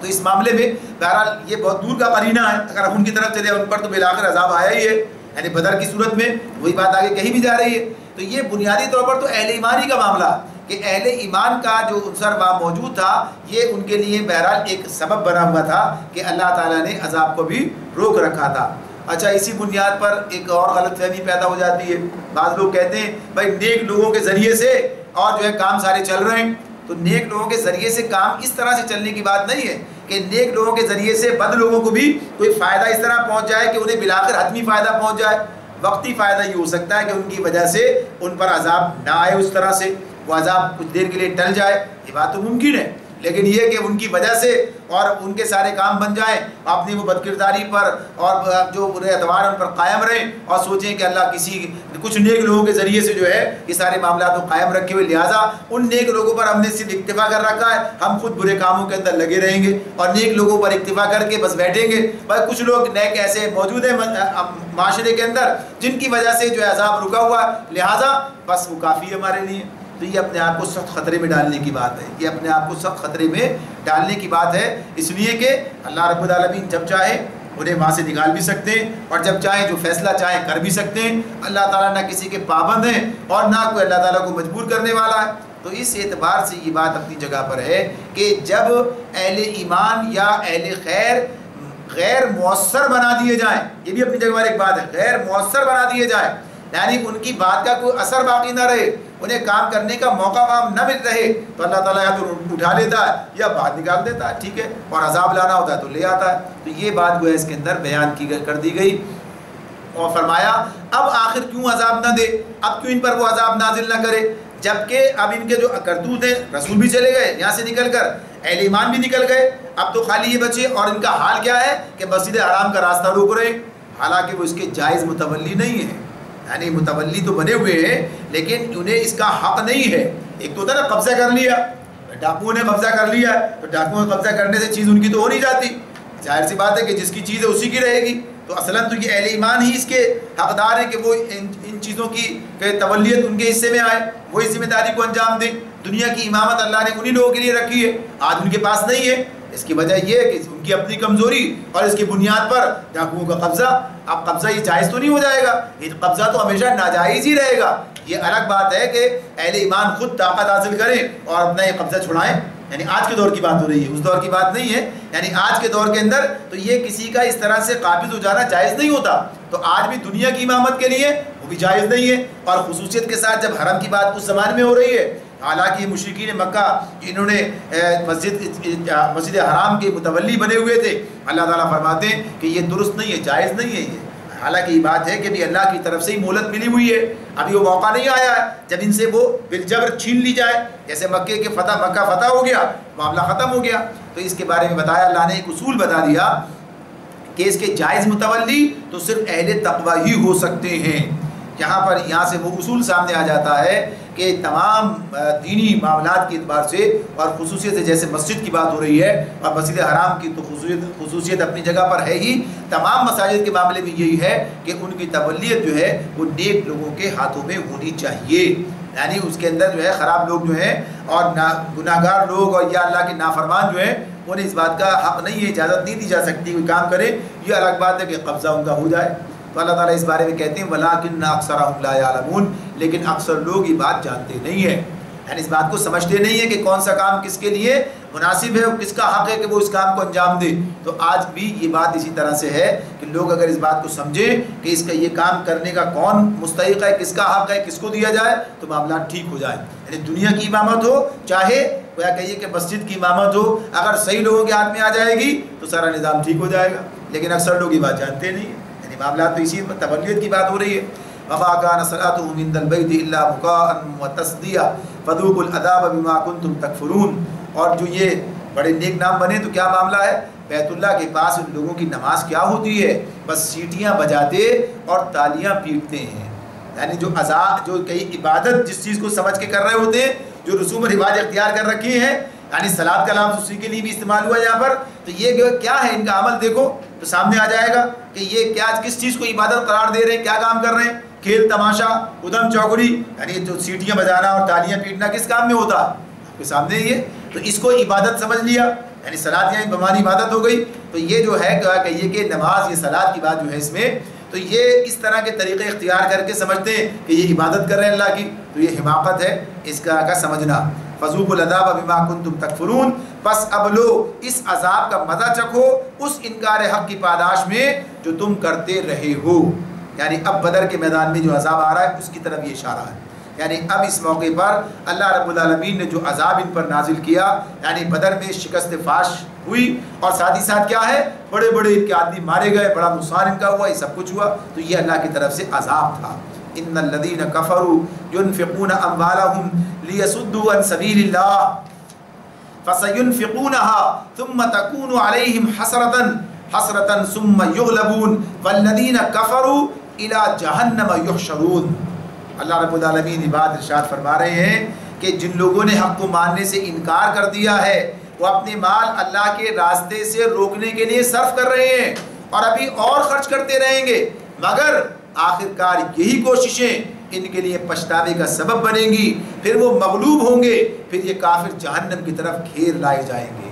تو اس معاملے میں بہرحال یہ بہت دور کا قرینہ ہے، اگر ہم ان کی طرف چلے ان پر تو بالآخر عذاب آیا ہی ہے، یعنی بدر کی صورت میں وہی بات آگے کہیں بھی جا رہی ہے۔ تو یہ بنیادی طور پر تو اہل ایمانی کا معاملہ کہ اہل ایمان کا جو عنصر وہاں موجود تھا یہ ان کے لیے بہرحال ایک سبب بنا ہوا تھا کہ اللہ تعالیٰ نے عذاب کو بھی روک رکھا تھا۔ اچھا، اسی بنیاد پر ایک اور غلط فہمی پیدا ہو جاتی ہے۔ بعض لوگ کہتے ہیں بھائی نیک لوگوں کے ذریعے سے اور جو ہے کام سارے چل رہے ہیں، تو نیک لوگوں کے ذریعے سے کام اس طرح سے چلنے کی بات نہیں ہے کہ نیک لوگوں کے ذریعے سے بد لوگوں کو بھی کوئی فائدہ اس طرح پہنچ جائے کہ انہیں بالآخر حتمی فائدہ پہنچ جائے۔ وقتی فائدہ یہ ہو سکتا ہے کہ ان کی وجہ سے ان پر عذاب نہ آئے، اس طرح سے وہ عذاب کچھ دیر کے لیے ٹل جائے، یہ بات تو ممکن ہے، لیکن یہ کہ ان کی وجہ سے اور ان کے سارے کام بن جائیں، اپنی وہ بدکرداری پر اور جو برے اعتبار ان پر قائم رہیں اور سوچیں کہ اللہ کچھ نیک لوگوں کے ذریعے سے جو ہے یہ سارے معاملات کو قائم رکھے ہوئے، لہٰذا ان نیک لوگوں پر ہم نے صرف اکتفا کر رکھا ہے، ہم خود برے کاموں کے اندر لگے رہیں گے اور نیک لوگوں پر اکتفا کر کے بس بیٹھیں گے۔ بس کچھ لوگ نیک ایسے موجود ہیں معاشرے کے اندر جن کی وجہ سے جو ہے عذاب رکا ہوا ہے، لہٰذا بس وہ کافی ہے ہمارے لیے۔ تو یہ اپنے آپ کو سخت خطرے میں ڈالنے کی بات ہے، یہ اپنے آپ کو سخت خطرے میں ڈالنے کی بات ہے، اس لیے کہ اللہ رب العالمین جب چاہے انہیں وہاں سے نکال بھی سکتے ہیں اور جب چاہیں جو فیصلہ چاہیں کر بھی سکتے ہیں۔ اللہ تعالیٰ نہ کسی کے پابند ہیں اور نہ کوئی اللہ تعالیٰ کو مجبور کرنے والا ہے۔ تو اس اعتبار سے یہ بات اپنی جگہ پر ہے کہ جب اہل ایمان یا اہل خیر غیر مؤثر بنا دیے جائیں، یہ بھی اپنی جگہ پر ایک بات ہے، غیر مؤثر بنا دیے جائیں، یعنی ان کی بات کا کوئی اثر باقی نہ رہے، انہیں کام کرنے کا موقع وہاں نہ مل رہے، تو اللہ تعالیٰ یا تو اٹھا لیتا ہے یا باہر نکال دیتا ہے، ٹھیک ہے، اور عذاب لانا ہوتا ہے تو لے آتا ہے۔ تو یہ بات جو ہے اس کے اندر بیان کر دی گئی اور فرمایا اب آخر کیوں عذاب نہ دے، اب کیوں ان پر وہ عذاب نازل نہ کرے، جبکہ اب ان کے جو کرتوت ہیں، رسول بھی چلے گئے یہاں سے نکل کر، اہل ایمان بھی نکل گئے، اب تو خالی یہ بچے، اور ان کا حال کیا ہے کہ مسجد حرام کا راستہ روک رہے، حالانکہ وہ اس کے جائز متولی نہیں ہیں، یعنی متولی تو بنے ہوئے ہیں لیکن انہیں اس کا حق نہیں ہے۔ ایک تو ہوتا ہے نا قبضہ کر لیا، ڈاکوؤں نے قبضہ کر لیا تو ڈاکوؤں نے قبضہ کرنے سے چیز ان کی تو ہو نہیں جاتی، ظاہر سی بات ہے کہ جس کی چیز ہے اسی کی رہے گی۔ تو اصلاً تو یہ اہل ایمان ہی اس کے حقدار ہیں کہ وہ ان چیزوں کی تولیت ان کے حصے میں آئے، وہ اس ذمہ داری کو انجام دیں۔ دنیا کی امامت اللہ نے انہی لوگوں کے لیے رکھی ہے، آج ان کے پاس نہیں ہے، اس کی وجہ یہ ہے کہ ان کی اپنی کمزوری اور اس کی بنیاد پر ڈاکوؤں کا قبضہ۔ اب قبضہ یہ جائز تو نہیں ہو جائے گا، یہ قبضہ تو ہمیشہ ناجائز ہی رہے گا۔ یہ الگ بات ہے کہ اہل ایمان خود طاقت حاصل کریں اور اپنا یہ قبضہ چھڑائیں، یعنی آج کے دور کی بات ہو رہی ہے، اس دور کی بات نہیں ہے، یعنی آج کے دور کے اندر تو یہ کسی کا اس طرح سے قابض ہو جانا جائز نہیں ہوتا۔ تو آج بھی دنیا کی امامت کے لیے وہ بھی جائز نہیں ہے، اور خصوصیت کے ساتھ جب حرم کی بات اس زمانے میں ہو رہی ہے، حالانکہ یہ مشرکین مکہ انہوں نے مسجد حرام کے متولی بنے ہوئے تھے، اللہ تعالیٰ فرماتے ہیں کہ یہ درست نہیں ہے، جائز نہیں ہے یہ۔ حالانکہ یہ بات ہے کہ بھی اللہ کی طرف سے ہی مہلت ملی ہوئی ہے، ابھی وہ موقع نہیں آیا ہے جب ان سے وہ بالجبر چھین لی جائے، جیسے مکہ فتح ہو گیا، معاملہ ختم ہو گیا۔ تو اس کے بارے میں بتایا، اللہ نے ایک اصول بتا دیا کہ اس کے جائز متولی تو صرف اہل تقوی ہی ہو سکتے ہیں۔ یہاں سے وہ اصول سامنے آ جاتا ہے کہ تمام دینی معاملات کے اعتبار سے اور خصوصیت سے، جیسے مسجد کی بات ہو رہی ہے اور مسجد حرام کی تو خصوصیت اپنی جگہ پر ہے ہی، تمام مساجد کے معاملے میں یہی ہے کہ ان کی تولیت جو ہے وہ نیک لوگوں کے ہاتھوں میں ہونی چاہیے، یعنی اس کے اندر جو ہے خراب لوگ جو ہیں اور گناہ گار لوگ اور یا اللہ کے نافرمان جو ہیں انہیں اس بات کا حق نہیں ہے، اجازت نہیں دی جا سکتی کوئی کام کرے۔ یہ الگ بات ہے کہ قبضہ ان کا ہو جائے، تو اللہ تعالیٰ اس بارے میں کہتے ہیں وَلَٰكِنَّ أَكْثَرَهُمْ لَا يَعْلَمُونَ، لیکن اکثر لوگ یہ بات جانتے نہیں ہیں، یعنی اس بات کو سمجھتے نہیں ہیں کہ کون سا کام کس کے لیے مناسب ہے اور کس کا حق ہے کہ وہ اس کام کو انجام دے. تو آج بھی یہ بات اسی طرح سے ہے کہ لوگ اگر اس بات کو سمجھیں کہ اس کا یہ کام کرنے کا کون مستحق ہے, کس کا حق ہے, کس کو دیا جائے, تو معاملات ٹھیک ہو جائیں. یعنی دنیا کی امامت ہو چاہے یا کہیے کہ مسجد کی امامت ہو, اگر صحیح لوگوں کے ہاتھ میں آ جائے گی تو سارا نظام ٹھیک ہو جائے گا. لیکن اکثر لوگ یہ بات جانتے نہیں ہیں. یعنی معاملات تو اسی تبلیغ کی بات ہو رہی ہے. وما كان صلاتهم عند البيت الا مكاء وتصديا فذوقوا العذاب بما كنتم تكفرون. اور جو یہ بڑے نیک نام بنے تو کیا معاملہ ہے, بیت اللہ کے پاس ان لوگوں کی نماز کیا ہوتی ہے, بس سیٹیاں بجاتے اور تالیاں پیٹتے ہیں. یعنی جو عذاب, جو کئی عبادت جس چیز کو سمجھ کے کر رہے ہوتے ہیں, جو رسوم و رواج اختیار کر رکھے ہیں, یعنی صلاۃ کا لفظ اسی کے لیے بھی استعمال ہوا یہاں پر, تو یہ کیا ہے ان کا عمل دیکھو تو سامنے آ جائے گا کہ یہ کیا کس چیز کو عبادت قرار دے رہے ہیں, کیا کام کر رہے ہیں. کھیل تماشا ادھم چوکڑی, یعنی جو سیٹیاں بجانا اور تالیاں پیٹنا کس کام میں ہوتا ہے, آپ کے سامنے یہ, تو اس کو عبادت سمجھ لیا, یعنی صلاۃ یہاں بمانی عبادت ہو گئی. تو یہ جو ہے کہیے کہ نماز, یہ صلاۃ کی بات جو ہے اس میں, تو یہ اس طرح کے طریقے اختیار کر کے سمجھتے ہیں کہ یہ عبادت کر رہے ہیں اللہ کی, تو یہ حماقت ہے اس کا سمجھنا. فذوقوا العذاب بما کنتم تکفرون. بس اب لو اس عذاب کا مزہ چکھو اس انکار حق کی پاداش میں جو تم کرتے رہے ہو. یعنی اب بدر کے میدان میں جو عذاب آ رہا ہے اس کی طرف یہ اشارہ ہے. یعنی اب اس موقع پر اللہ رب العالمین نے جو عذاب ان پر نازل کیا, یعنی بدر میں شکست فاش ہوئی اور ساتھ ہی ساتھ کیا ہے, بڑے بڑے ان کے آدمی مارے گئے, بڑا نقصان ان کا ہوا, یہ سب کچھ ہوا. تو یہ اللہ کی طرف سے عذاب تھا. ان الذین کفروا ينفقون اموالهم ليصدوا عن سبیل اللہ فسينفقونها ثم تكون عليهم حسرة ثم يغلبون والذین کفروا الى جہنم یحشرون. اللہ رب العالمین یہ بات ارشاد فرما رہے ہیں کہ جن لوگوں نے حق کو ماننے سے انکار کر دیا ہے وہ اپنے مال اللہ کے راستے سے روکنے کے لیے صرف کر رہے ہیں اور ابھی اور خرچ کرتے رہیں گے, مگر آخرکار یہی کوششیں ان کے لیے پچھتاوے کا سبب بنیں گی, پھر وہ مغلوب ہوں گے, پھر یہ کافر جہنم کی طرف گھیر لائے جائیں گے.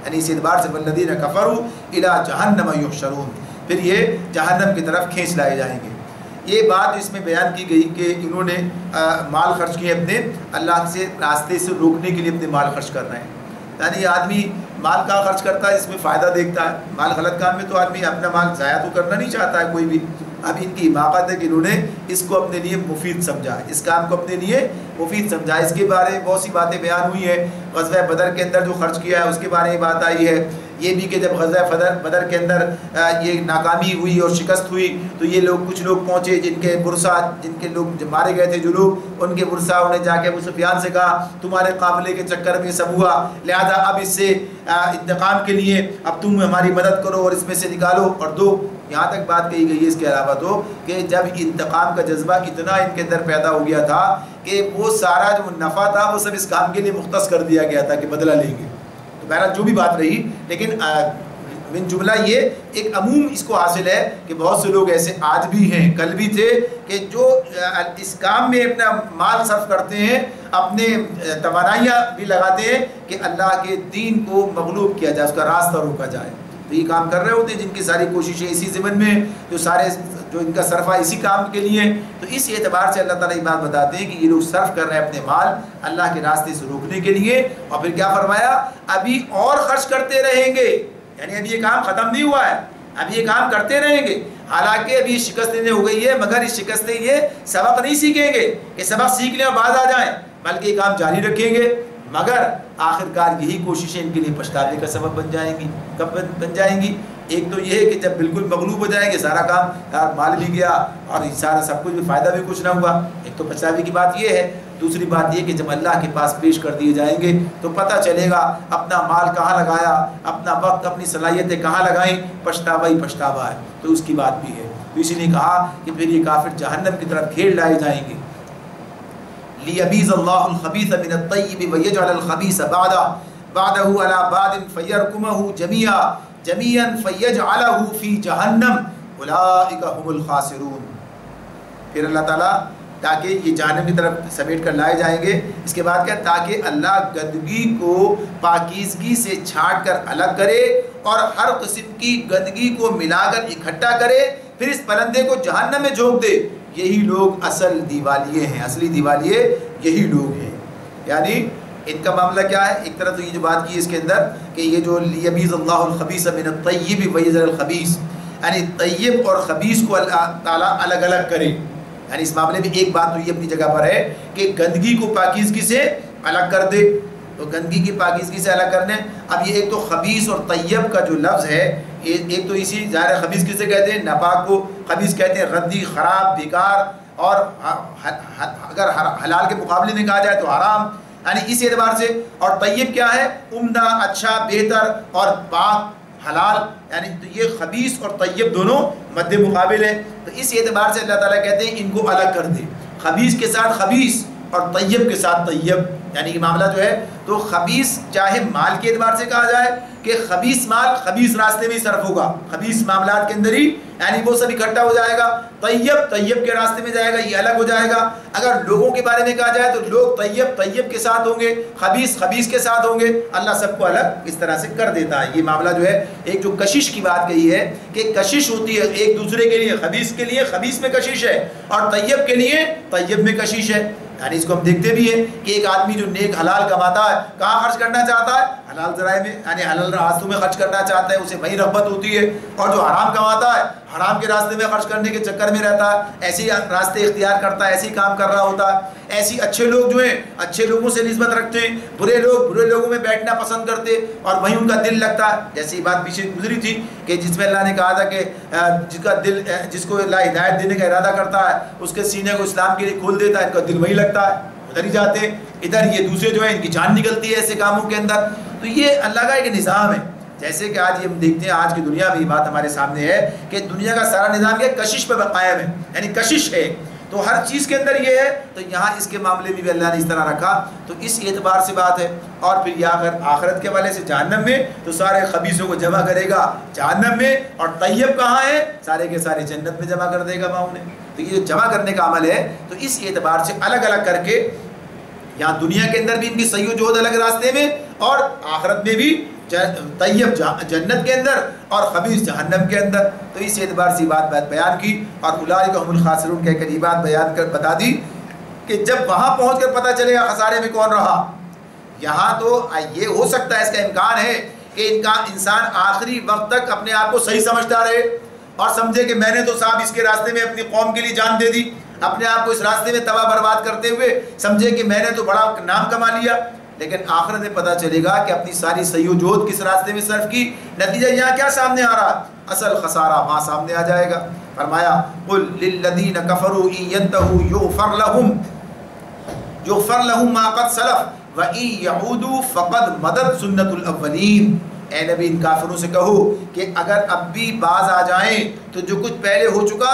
یعنی اس اعتبار سے والذین کفروا الی جہنم یحشرون, پھر یہ جہنم کی طرف کھینچ لائے جائیں گے. یہ بات اس میں بیان کی گئی کہ انہوں نے مال خرچ کیے اپنے اللہ سے راستے سے روکنے کے لیے اپنے مال خرچ کر رہے ہیں. یعنی آدمی مال کہاں خرچ کرتا ہے اس میں فائدہ دیکھتا ہے, مال غلط کام میں تو آدمی اپنا مال ضائع تو کرنا نہیں چاہتا ہے کوئی بھی. اب ان کی حماقت ہے کہ انہوں نے اس کو اپنے لیے مفید سمجھا, اس کام کو اپنے لیے مفید سمجھا. اس کے بارے میں بہت سی باتیں بیان ہوئی ہیں. غزوہ بدر کے اندر جو خرچ کیا ہے اس کے بارے میں بات آئی ہے. یہ بھی کہ جب غزوہ بدر کے اندر یہ ناکامی ہوئی اور شکست ہوئی تو یہ لوگ کچھ لوگ پہنچے جن کے برسا, جن کے لوگ مارے گئے تھے جو لوگ, ان کے برسا انہیں جا کے ابو سفیان سے کہا تمہارے قافلے کے چکر میں سب ہوا, لہذا اب اس سے انتقام کے لیے اب تم ہماری مدد کرو اور اس میں سے نکالو اور دو. یہاں تک بات کہی گئی ہے اس کے علاوہ تو کہ جب انتقام کا جذبہ اتنا ان کے اندر پیدا ہو گیا تھا کہ وہ سارا جو نفع تھا وہ سب اس کام کے لیے مختص کر دیا گیا تھا کہ بدلہ لیں گے. تو بہرحال جو بھی بات رہی, لیکن من جملہ یہ ایک عموم اس کو حاصل ہے کہ بہت سے لوگ ایسے آج بھی ہیں, کل بھی تھے, کہ جو اس کام میں اپنا مال صرف کرتے ہیں, اپنے توانائیاں بھی لگاتے ہیں کہ اللہ کے دین کو مغلوب کیا جائے, اس کا راستہ روکا جائے. تو یہ کام کر رہے ہوتے ہیں جن کی ساری کوششیں اسی ضمن میں, جو ان کا صرفہ اسی کام کے لیے. تو اس اعتبار سے اللہ تعالیٰ یہ بات بتاتے ہیں کہ یہ لوگ صرف کر رہے ہیں اپنے مال اللہ کے راستے سے روکنے کے لیے. اور پھر کیا فرمایا, ابھی اور خرچ کرتے رہیں گے. یعنی ابھی یہ کام ختم نہیں ہوا ہے, ابھی یہ کام کرتے رہیں گے. حالانکہ ابھی شکست انہیں ہو گئی ہے, مگر اس شکست سے یہ سبق نہیں سیکھیں گے کہ سبق سیکھ لیں اور باز آ جائیں, بلکہ یہ کام جاری رکھیں گے. مگر آخرکار یہی کوششیں ان کے لیے پچھتاوے کا سبب بن جائیں گی. کب بن جائیں گی؟ ایک تو یہ ہے کہ جب بالکل مغلوب ہو جائیں گے, سارا کام مال بھی گیا اور سارا سب کچھ بھی, فائدہ بھی کچھ نہ ہوا. ایک تو پچھتاوے کی بات یہ ہے. دوسری بات یہ کہ جب اللہ کے پاس پیش کر دیے جائیں گے تو پتہ چلے گا اپنا مال کہاں لگایا, اپنا وقت, اپنی صلاحیتیں کہاں لگائیں, پچھتاوا ہی پچھتاوا ہے. تو اس کی بات بھی ہے. تو اسی نے کہا کہ پھر یہ کافر جہنم کی طرف گھیر لائے جائیں گے. لِيَبِيزَ اللَّهُ الْخَبِيثَ مِنَ الطَّيِّبِ وَيَجْعَلَ الْخَبِيثَ بَعْدَهُ عَلَى بَعْضٍ فَيَرْكُمَهُ جَمِيعًا فَيَجْعَلَهُ فِي جَهَنَّمَ أُولَٰئِكَ هُمُ الْخَاسِرُونَ. پھر اللہ تعالیٰ تاکہ یہ جہنم کی طرف سمیٹ کر لائے جائیں گے. اس کے بعد کیا, تاکہ اللہ گندگی کو پاکیزگی سے چھانٹ کر الگ کرے اور ہر قسم کی گندگی کو ملا کر اکٹھا کرے, پھر اس پرندے کو جہنم میں جھونک دے. یہی لوگ اصل دیوالیے ہیں, اصلی دیوالیے یہی لوگ ہیں. یعنی ان کا معاملہ کیا ہے؟ ایک طرف تو یہ جو بات کی اس کے اندر کہ یہ جو لیمیز اللہ الخبیث من الطیب ویذر الخبیث، یعنی طیب اور خبیث کو اللہ تعالیٰ الگ الگ کرے، یعنی اس معاملے میں ایک بات تو یہ اپنی جگہ پر ہے کہ گندگی کو پاکیزگی سے الگ کر دے، تو گندگی کی پاکیزگی سے الگ کرنے۔ اب یہ ایک تو خبیث اور طیب کا جو لفظ ہے، ایک تو اسی ظاہر خبیث کسے کہتے ہیں؟ ناپاک کو خبیث کہتے ہیں، ردی، خراب، بیکار، اور اگر حلال کے مقابلے میں کہا جائے تو حرام، یعنی اس اعتبار سے۔ اور طیب کیا ہے؟ عمدہ، اچھا، بہتر اور پاک، حلال، یعنی تو یہ خبیث اور طیب دونوں مد مقابل ہیں، تو اس اعتبار سے اللہ تعالیٰ کہتے ہیں ان کو الگ کر دے، خبیث کے ساتھ خبیث اور طیب کے ساتھ طیب، یعنی یہ معاملہ جو ہے تو خبیث چاہے مال کے اعتبار سے کہا جائے کہ خبیث مال خبیث راستے میں ہی صرف ہوگا، خبیث معاملات کے اندر ہی، یعنی وہ سب اکٹھا ہو جائے گا، طیب کے راستے میں جائے گا، یہ الگ ہو جائے گا۔ اگر لوگوں کے بارے میں کہا جائے تو لوگ طیب کے ساتھ ہوں گے، خبیث کے ساتھ ہوں گے، اللہ سب کو الگ اس طرح سے کر دیتا ہے۔ یہ معاملہ جو ہے ایک جو کشش کی بات کہی ہے کہ کشش ہوتی ہے ایک دوسرے کے لیے، خبیث کے لیے خبیث میں کشش ہے اور طیب کے لیے طیب میں کشش ہے، یعنی اس کو ہم دیکھتے بھی ہیں کہ ایک آدمی جو نیک حلال کماتا ہے کہاں خرچ کرنا چاہتا ہے؟ حلال ذرائع میں، یعنی حلال راستوں میں خرچ کرنا چاہتا ہے، اسے وہی رغبت ہوتی ہے، اور جو حرام کماتا ہے حرام کے راستے میں خرچ کرنے کے چکر میں رہتا ہے، ایسے ہی راستے اختیار کرتا ہے، ایسے ہی کام کر رہا ہوتا ہے۔ ایسی اچھے لوگ جو ہیں اچھے لوگوں سے نسبت رکھتے ہیں، برے لوگ برے لوگوں میں بیٹھنا پسند کرتے اور وہیں ان کا دل لگتا ہے۔ جیسی بات پیچھے گزری تھی کہ جس میں اللہ نے کہا تھا کہ جس کا دل، جس کو اللہ ہدایت دینے کا ارادہ کرتا ہے اس کے سینے کو اسلام کے لیے کھول دیتا ہے، ان کا دل وہی لگتا ہے، ادھر ہی جاتے ہیں، ادھر یہ دوسرے جو ہیں ان کی جان نکلتی ہے ایسے کاموں کے اندر۔ تو یہ اللہ کا ایک نظام ہے، جیسے کہ آج یہ ہم دیکھتے ہیں آج کی دنیا میں یہ بات ہمارے سامنے ہے کہ دنیا کا سارا نظام یہ کشش پہ قائم ہے، یعنی کشش ہے، تو ہر چیز کے اندر یہ ہے، تو یہاں اس کے معاملے میں بھی اللہ نے اس طرح رکھا، تو اس اعتبار سے بات ہے۔ اور پھر یہ آخرت کے حوالے سے جہنم میں تو سارے خبیثوں کو جمع کرے گا جہنم میں، اور طیب کہاں ہے؟ سارے کے سارے جنت میں جمع کر دے گا وہاں انہیں۔ تو یہ جو جمع کرنے کا عمل ہے تو اس اعتبار سے الگ الگ کر کے یہاں دنیا کے اندر بھی ان کی صحیح و جہد الگ راستے میں، اور آخرت میں بھی طیب جنت کے اندر اور خبیث جہنم کے اندر۔ تو اس اعتبار سے بات بیان کی، اور اولئک هم الخاسرون کہہ کر یہ بات بیان کر بتا دی کہ جب وہاں پہنچ کر پتہ چلے گا خسارے میں کون رہا۔ یہاں تو یہ ہو سکتا ہے، اس کا امکان ہے کہ انسان آخری وقت تک اپنے آپ کو صحیح سمجھتا رہے اور سمجھے کہ میں نے تو صاحب اس کے راستے میں اپنی قوم کے لیے جان دے دی، اپنے آپ کو اس راستے میں تباہ برباد کرتے ہوئے سمجھے کہ میں نے تو بڑا نام کما لیا، لیکن آخرت میں پتہ چلے گا کہ اپنی ساری صحیح و جہد کس راستے میں صرف کی، نتیجہ یہاں کیا سامنے آ رہا؟ اصل خسارہ وہاں سامنے آ جائے گا۔ فرمایا قل للذین کفروا ان ینتہوا یغفر لهم ما قد سلف وان یعودوا فقد مضت سنت الاولین۔ اے نبی ان کافروں سے کہو کہ اگر اب بھی باز آ جائیں تو جو کچھ پہلے ہو چکا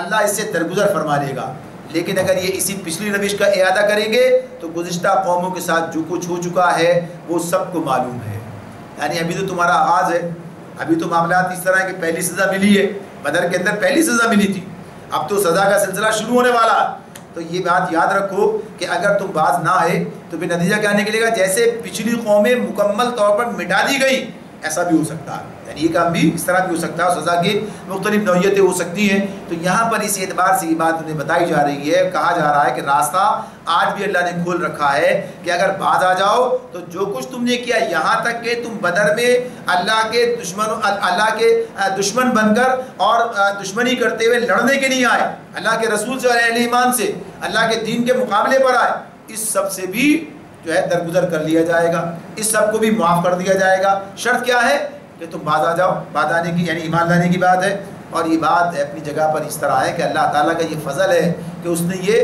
اللہ اس سے درگزر فرما لے گا، لیکن اگر یہ اسی پچھلی روش کا اعادہ کریں گے تو گزشتہ قوموں کے ساتھ جو کچھ ہو چکا ہے وہ سب کو معلوم ہے۔ یعنی ابھی تو تمہارا آغاز ہے، ابھی تو معاملات اس طرح کہ پہلی سزا ملی ہے، بدر کے اندر پہلی سزا ملی تھی، اب تو سزا کا سلسلہ شروع ہونے والا ہے۔ تو یہ بات یاد رکھو کہ اگر تم باز نہ آئے تو پھر نتیجہ کیا نکلے گا؟ جیسے پچھلی قومیں مکمل طور پر مٹا دی گئی، ایسا بھی ہو سکتا ہے، یعنی یہ کام بھی اس طرح بھی ہو سکتا ہے، سزا کی مختلف نوعیتیں ہو سکتی ہیں۔ تو یہاں پر اس اعتبار سے یہ بات انہیں بتائی جا رہی ہے، کہا جا رہا ہے کہ راستہ آج بھی اللہ نے کھول رکھا ہے کہ اگر باز آ جاؤ تو جو کچھ تم نے کیا، یہاں تک کہ تم بدر میں اللہ کے دشمن بن کر اور دشمنی کرتے ہوئے لڑنے کے نہیں آئے، اللہ کے رسول سے اور اہل ایمان سے اللہ کے دین کے مقابلے پر آئے، اس سب سے بھی جو ہے درگزر کر لیا جائے گا، اس سب کو بھی معاف کر دیا جائے گا۔ شرط کیا ہے؟ کہ تم باز آ جاؤ، باز آنے کی یعنی ایمان لانے کی بات ہے۔ اور یہ بات اپنی جگہ پر اس طرح ہے کہ اللہ تعالیٰ کا یہ فضل ہے کہ اس نے یہ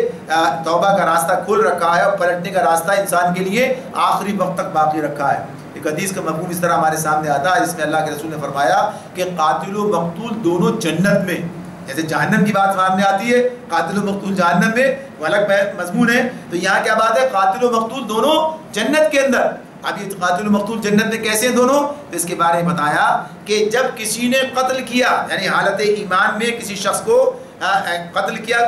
توبہ کا راستہ کھول رکھا ہے اور پلٹنے کا راستہ انسان کے لیے آخری وقت تک باقی رکھا ہے۔ ایک حدیث کا مفہوم اس طرح ہمارے سامنے آتا ہے جس میں اللہ کے رسول نے فرمایا کہ قاتل و مقتول دونوں جنت میں، جیسے جہنم کی بات سامنے آتی ہے قاتل و مقتول جہنم میں وہ الگ مضمون ہے، تو یہاں کیا بات ہے؟ قاتل و مقتول دونوں جنت کے اندر۔ اب یہ قاتل و مقتول جنت میں کیسے ہیں دونوں؟ تو اس کے بارے میں بتایا کہ جب کسی نے قتل کیا، یعنی حالت ایمان میں کسی شخص کو قتل کیا،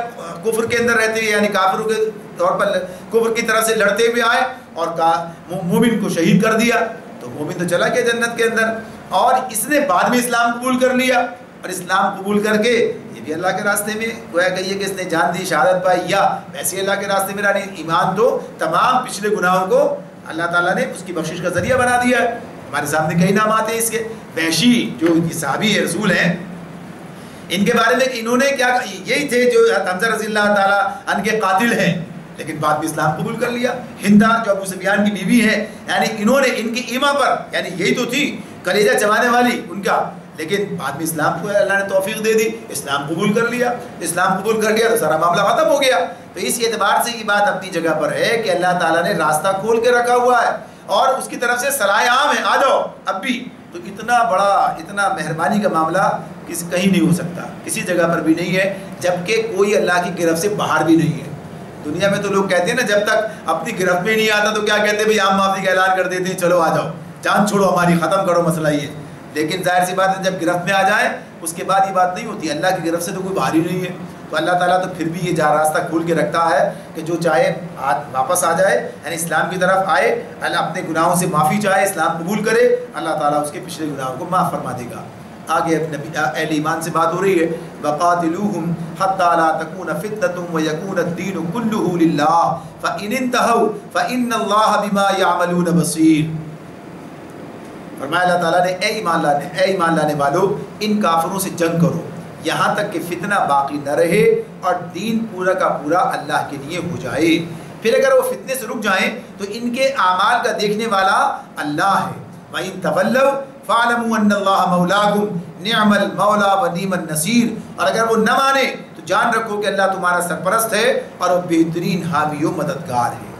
کفر کے اندر رہتے ہوئے، یعنی کافروں کے طور پر کفر کی طرف سے لڑتے ہوئے آئے اور مومن کو شہید کر دیا، تو مومن تو چلا گیا جنت کے اندر، اور اس نے بعد میں اسلام قبول کر لیا، اور اسلام قبول کر کے یہ بھی اللہ کے راستے میں گویا کہیے کہ اس نے جان دی، شہادت پائی، یا ویسے اللہ کے راستے میں رہی۔ ایمان تو تمام پچھلے گناہوں کو اللہ تعالیٰ نے اس کی بخشش کا ذریعہ بنا دیا ہے. ہمارے سامنے کئی نام آتے ہیں اس کے. وحشی جو صحابی رسول ہیں، ان کے بارے میں انہوں نے کیا، یہی تھے جو حمزہ رضی اللہ تعالیٰ عنہ کے قاتل ہیں، لیکن بعد میں اسلام قبول کر لیا. ہندا جو ابو سفیان کی بیوی ہے، یعنی انہوں نے ان کی ایما پر، یعنی یہی تو تھی کلیجہ چبانے والی ان کا، لیکن بعد میں اسلام کو اللہ نے توفیق دے دی، اسلام قبول کر لیا. اسلام قبول کر لیا تو سارا معاملہ ختم ہو گیا. تو اس اعتبار سے یہ بات اپنی جگہ پر ہے کہ اللہ تعالیٰ نے راستہ کھول کے رکھا ہوا ہے اور اس کی طرف سے صلاح عام ہے، آ جاؤ اب بھی. تو اتنا بڑا، اتنا مہربانی کا معاملہ کہیں نہیں ہو سکتا، کسی جگہ پر بھی نہیں ہے، جبکہ کوئی اللہ کی گرفت سے باہر بھی نہیں ہے. دنیا میں تو لوگ کہتے ہیں نا، جب تک اپنی گرفت میں نہیں آتا تو کیا کہتے ہیں بھائی عام معافی کا اعلان کر دیتے ہیں، چلو آ جاؤ، جان چھوڑو ہماری، ختم کرو مسئلہ یہ. لیکن ظاہر سی بات ہے جب گرفت میں آ جائے اس کے بعد یہ بات نہیں ہوتی. اللہ کی گرفت سے تو کوئی باہر ہی نہیں ہے. تو اللہ تعالیٰ تو پھر بھی یہ راستہ کھول کے رکھتا ہے کہ جو چاہے واپس آ جائے، یعنی اسلام کی طرف آئے، اللہ اپنے گناہوں سے معافی چاہے، اسلام قبول کرے، اللہ تعالیٰ اس کے پچھلے گناہوں کو معاف فرما دے گا. آگے اہل ایمان سے بات ہو رہی ہے، وَقَاتِلُوهُمْ حَتَّى لَا تَكُونَ فِتْنَةٌ وَيَكُونَ الدِّينُ كُلُّهُ لِلَّهِ فَإِنِ انْتَهَوْا فَإِنَّ اللَّهَ بِمَا يَعْمَلُونَ بَصِيرٌ. فرمایا اللہ تعالیٰ نے اے ایمان لانے والو، ان کافروں سے جنگ کرو یہاں تک کہ فتنہ باقی نہ رہے اور دین پورا کا پورا اللہ کے لیے ہو جائے. پھر اگر وہ فتنے سے رک جائیں تو ان کے اعمال کا دیکھنے والا اللہ ہے. وَإِن تَوَلَّوْا فَاعْلَمُوا أَنَّ اللَّهَ مَوْلَاكُمْ نِعْمَ الْمَوْلَىٰ وَنِعْمَ النَّصِيرُ. اور اگر وہ نہ مانے تو جان رکھو کہ اللہ تمہارا سرپرست ہے اور وہ بہترین حامی و مددگار ہے.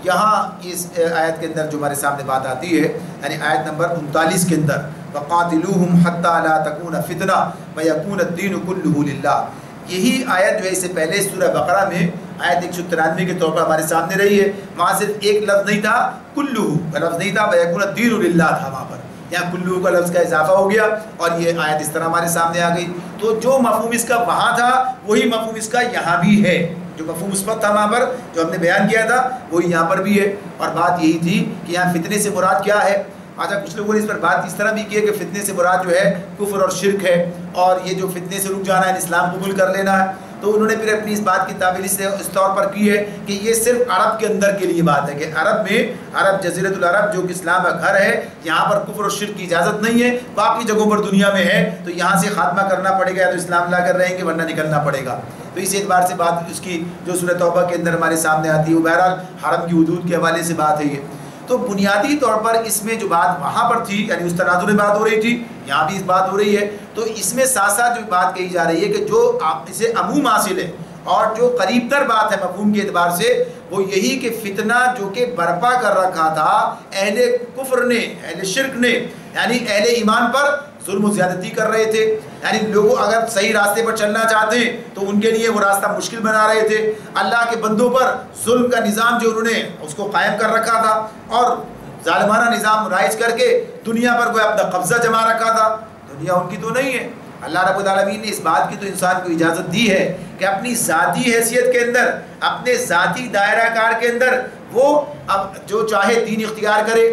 یہاں اس آیت کے اندر جو ہمارے سامنے بات آتی ہے، یعنی آیت نمبر 39 کے اندر، وَقَاتِلُوهُمْ حَتَّى لَا تَكُونَ فِتْنَةٌ وَيَكُونَ الدِّينُ كُلُّهُ لِلَّهِ. یہی آیت جو ہے اس سے پہلے سورہ بقرہ میں آیت 193 کے طور پر ہمارے سامنے رہی ہے. وہاں صرف ایک لفظ نہیں تھا، کُلُّهُ کا لفظ نہیں تھا، وَيَكُونَ الدِّينُ لِلَّهِ تھا. وہاں پر یہاں کُلُّهُ کا لفظ کا اضافہ ہو گیا اور یہ آیت اس طرح ہمارے سامنے آ گئی. تو جو مفہوم اس کا وہاں تھا وہی مفہوم اس کا یہاں بھی ہے. جو مفہوم مثبت تھا وہاں پر جو ہم نے بیان کیا تھا وہی یہاں پر بھی ہے. اور بات یہی تھی کہ یہاں فتنے سے مراد کیا ہے. آج کچھ لوگوں نے اس پر بات اس طرح بھی کی ہے کہ فتنے سے مراد جو ہے کفر اور شرک ہے، اور یہ جو فتنے سے رک جانا ہے اسلام قبول کر لینا ہے. تو انہوں نے پھر اپنی اس بات کی تعبیر اس طور پر کی ہے کہ یہ صرف عرب کے اندر کے لیے بات ہے کہ عرب میں، عرب جزیرۃ العرب جو کہ اسلام کا گھر ہے، یہاں پر کفر اور شرک کی اجازت نہیں ہے. باقی جگہوں پر دنیا میں ہے تو یہاں سے خاتمہ کرنا پڑے گا، یا تو اسلام لا کر رہیں گے ورنہ نکلنا پڑے گا. تو اس اعتبار سے بات اس کی جو سورہ توبہ کے اندر ہمارے سامنے آتی ہے وہ بہرحال حرم کی حدود کے حوالے سے بات ہے یہ. تو بنیادی طور پر اس میں جو بات وہاں پر تھی، یعنی اس تناظر میں بات ہو رہی تھی، یہاں بھی اس بات ہو رہی ہے. تو اس میں ساتھ ساتھ جو بات کہی جا رہی ہے کہ جو اسے عموم حاصل ہے اور جو قریب تر بات ہے مفہوم کے اعتبار سے وہ یہی کہ فتنہ جو کہ برپا کر رکھا تھا اہل کفر نے، اہل شرک نے، یعنی اہل ایمان پر ظلم و زیادتی کر رہے تھے. یعنی لوگ اگر صحیح راستے پر چلنا چاہتے ہیں تو ان کے لیے وہ راستہ مشکل بنا رہے تھے. اللہ کے بندوں پر ظلم کا نظام جو انہوں نے اس کو قائم کر رکھا تھا اور ظالمانہ نظام رائج کر کے دنیا پر کوئی اپنا قبضہ جما رکھا تھا. دنیا ان کی تو نہیں ہے. اللہ رب العالمین نے اس بات کی تو انسان کو اجازت دی ہے کہ اپنی ذاتی حیثیت کے اندر، اپنے ذاتی دائرہ کار کے اندر وہ اب جو چاہے دین اختیار کرے.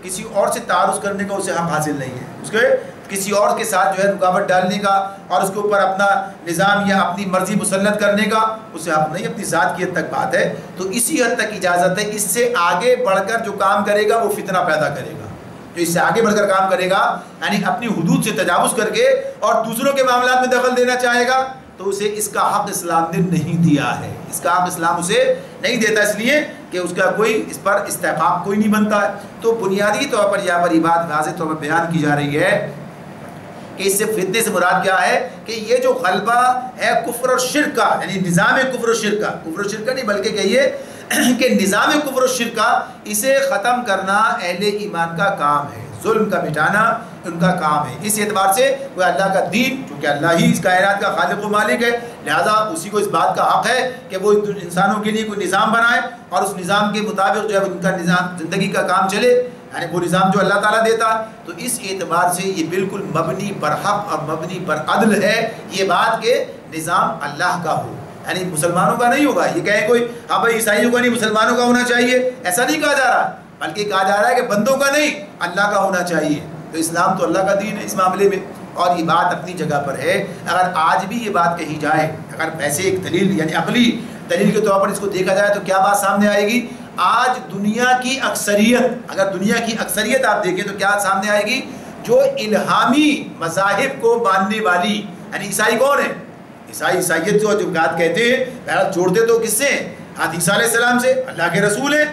کسی اور سے تعارض کرنے کا اسے حق حاصل نہیں ہے، اس کے کسی اور کے ساتھ جو ہے رکاوٹ ڈالنے کا اور اس کے اوپر اپنا نظام یا اپنی مرضی مسلط کرنے کا اسے حق نہیں. اپنی ذات کی حد تک بات ہے تو اسی حد تک اجازت ہے. اس سے آگے بڑھ کر جو کام کرے گا وہ فتنہ پیدا کرے گا. جو اس سے آگے بڑھ کر کام کرے گا یعنی اپنی حدود سے تجاوز کر کے اور دوسروں کے معاملات میں دخل دینا چاہے گا تو اسے اس کا حق اسلام نے نہیں دیا ہے. اس کا حق اسلام اسے نہیں دیتا، اس لیے کہ اس کا کوئی اس پر استحقاق کوئی نہیں بنتا ہے. تو بنیادی طور پر یہاں پر یہ بات واضح طور پر بیان کی جا رہی ہے کہ اس سے فتنے سے مراد کیا ہے کہ یہ جو غلبہ ہے کفر اور شرک کا، یعنی نظام کفر و شرک کا، کفر و شرک کا نہیں بلکہ کہیے کہ نظام کفر و شرک کا، اسے ختم کرنا اہل ایمان کا کام ہے. ظلم کا مٹانا ان کا کام ہے. اس اعتبار سے وہ اللہ کا دین، چونکہ اللہ ہی اس کائنات کا خالق و مالک ہے، لہذا اسی کو اس بات کا حق ہے کہ وہ انسانوں کے لیے کوئی نظام بنائے اور اس نظام کے مطابق جو ہے ان کا نظام زندگی کا کام چلے، یعنی وہ نظام جو اللہ تعالیٰ دیتا. تو اس اعتبار سے یہ بالکل مبنی پر حق اور مبنی پر عدل ہے یہ بات کہ نظام اللہ کا ہو، یعنی مسلمانوں کا نہیں ہوگا. یہ کہیں کوئی ہاں بھائی عیسائیوں کا نہیں مسلمانوں کا ہونا چاہیے، ایسا نہیں کہا جا رہا، بلکہ کہا جا رہا ہے کہ بندوں کا نہیں اللہ کا ہونا چاہیے. تو اسلام تو اللہ کا دین ہے اس معاملے میں، اور یہ بات اپنی جگہ پر ہے. اگر آج بھی یہ بات کہی جائے، اگر ایسے ایک دلیل یعنی عقلی دلیل کے طور پر اس کو دیکھا جائے تو کیا بات سامنے آئے گی؟ آج دنیا کی اکثریت، اگر دنیا کی اکثریت آپ دیکھیں تو کیا سامنے آئے گی؟ جو الہامی مذاہب کو ماننے والی، یعنی عیسائی کون ہے؟ عیسائیت جو بات کہتے ہیں، بہرحال جوڑتے تو کس سے؟ عیسیٰ علیہ السلام سے، اللہ کے رسول ہیں،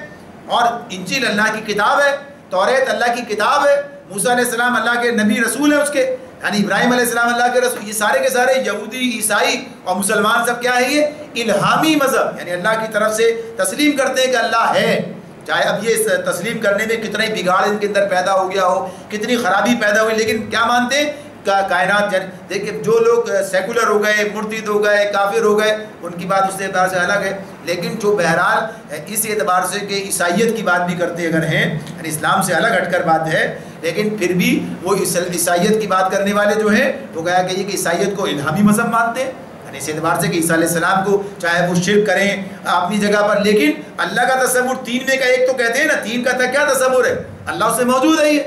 اور انجیل اللہ کی کتاب ہے، توریت اللہ کی کتاب ہے، موسیٰ علیہ السلام اللہ کے نبی رسول ہیں اس کے، یعنی ابراہیم علیہ السلام اللہ کے رسول. یہ سارے کے سارے یہودی، عیسائی اور مسلمان سب کیا ہے؟ یہ الہامی مذہب، یعنی اللہ کی طرف سے تسلیم کرتے ہیں کہ اللہ ہے. چاہے اب یہ تسلیم کرنے میں کتنا ہی بگاڑ ان کے اندر پیدا ہو گیا ہو، کتنی خرابی پیدا ہوئی، لیکن کیا مانتے ہیں؟ کائنات. دیکھیں جو لوگ سیکولر ہو گئے، مرتد ہو گئے، کافر ہو گئے، ان کی بات اس اعتبار سے الگ ہے. لیکن جو بہرحال اس اعتبار سے کہ عیسائیت کی بات بھی کرتے اگر ہیں، یعنی اسلام سے الگ ہٹ کر بات ہے، لیکن پھر بھی وہ عیسائیت کی بات کرنے والے جو ہیں وہ کہا کہ یہ کہ عیسائیت کو الہامی مذہب مانتے ہیں، یعنی اس اعتبار سے کہ عیسیٰ علیہ السلام کو چاہے وہ شرک کریں اپنی جگہ پر، لیکن اللہ کا تصور تین میں کا ایک تو کہتے ہیں نا، تین کا کیا تصور ہے؟ اللہ اس سے موجود ہے. یہ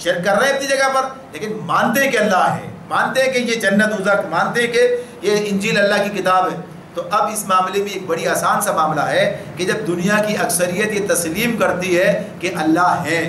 شرک کر رہے ہیں اپنی جگہ پر، لیکن مانتے ہیں کہ اللہ ہے، مانتے ہیں کہ یہ جنت دوزخ، مانتے ہیں کہ یہ انجیل اللہ کی کتاب ہے. تو اب اس معاملے میں ایک بڑی آسان سا معاملہ ہے کہ جب دنیا کی اکثریت یہ تسلیم کرتی ہے کہ اللہ ہے،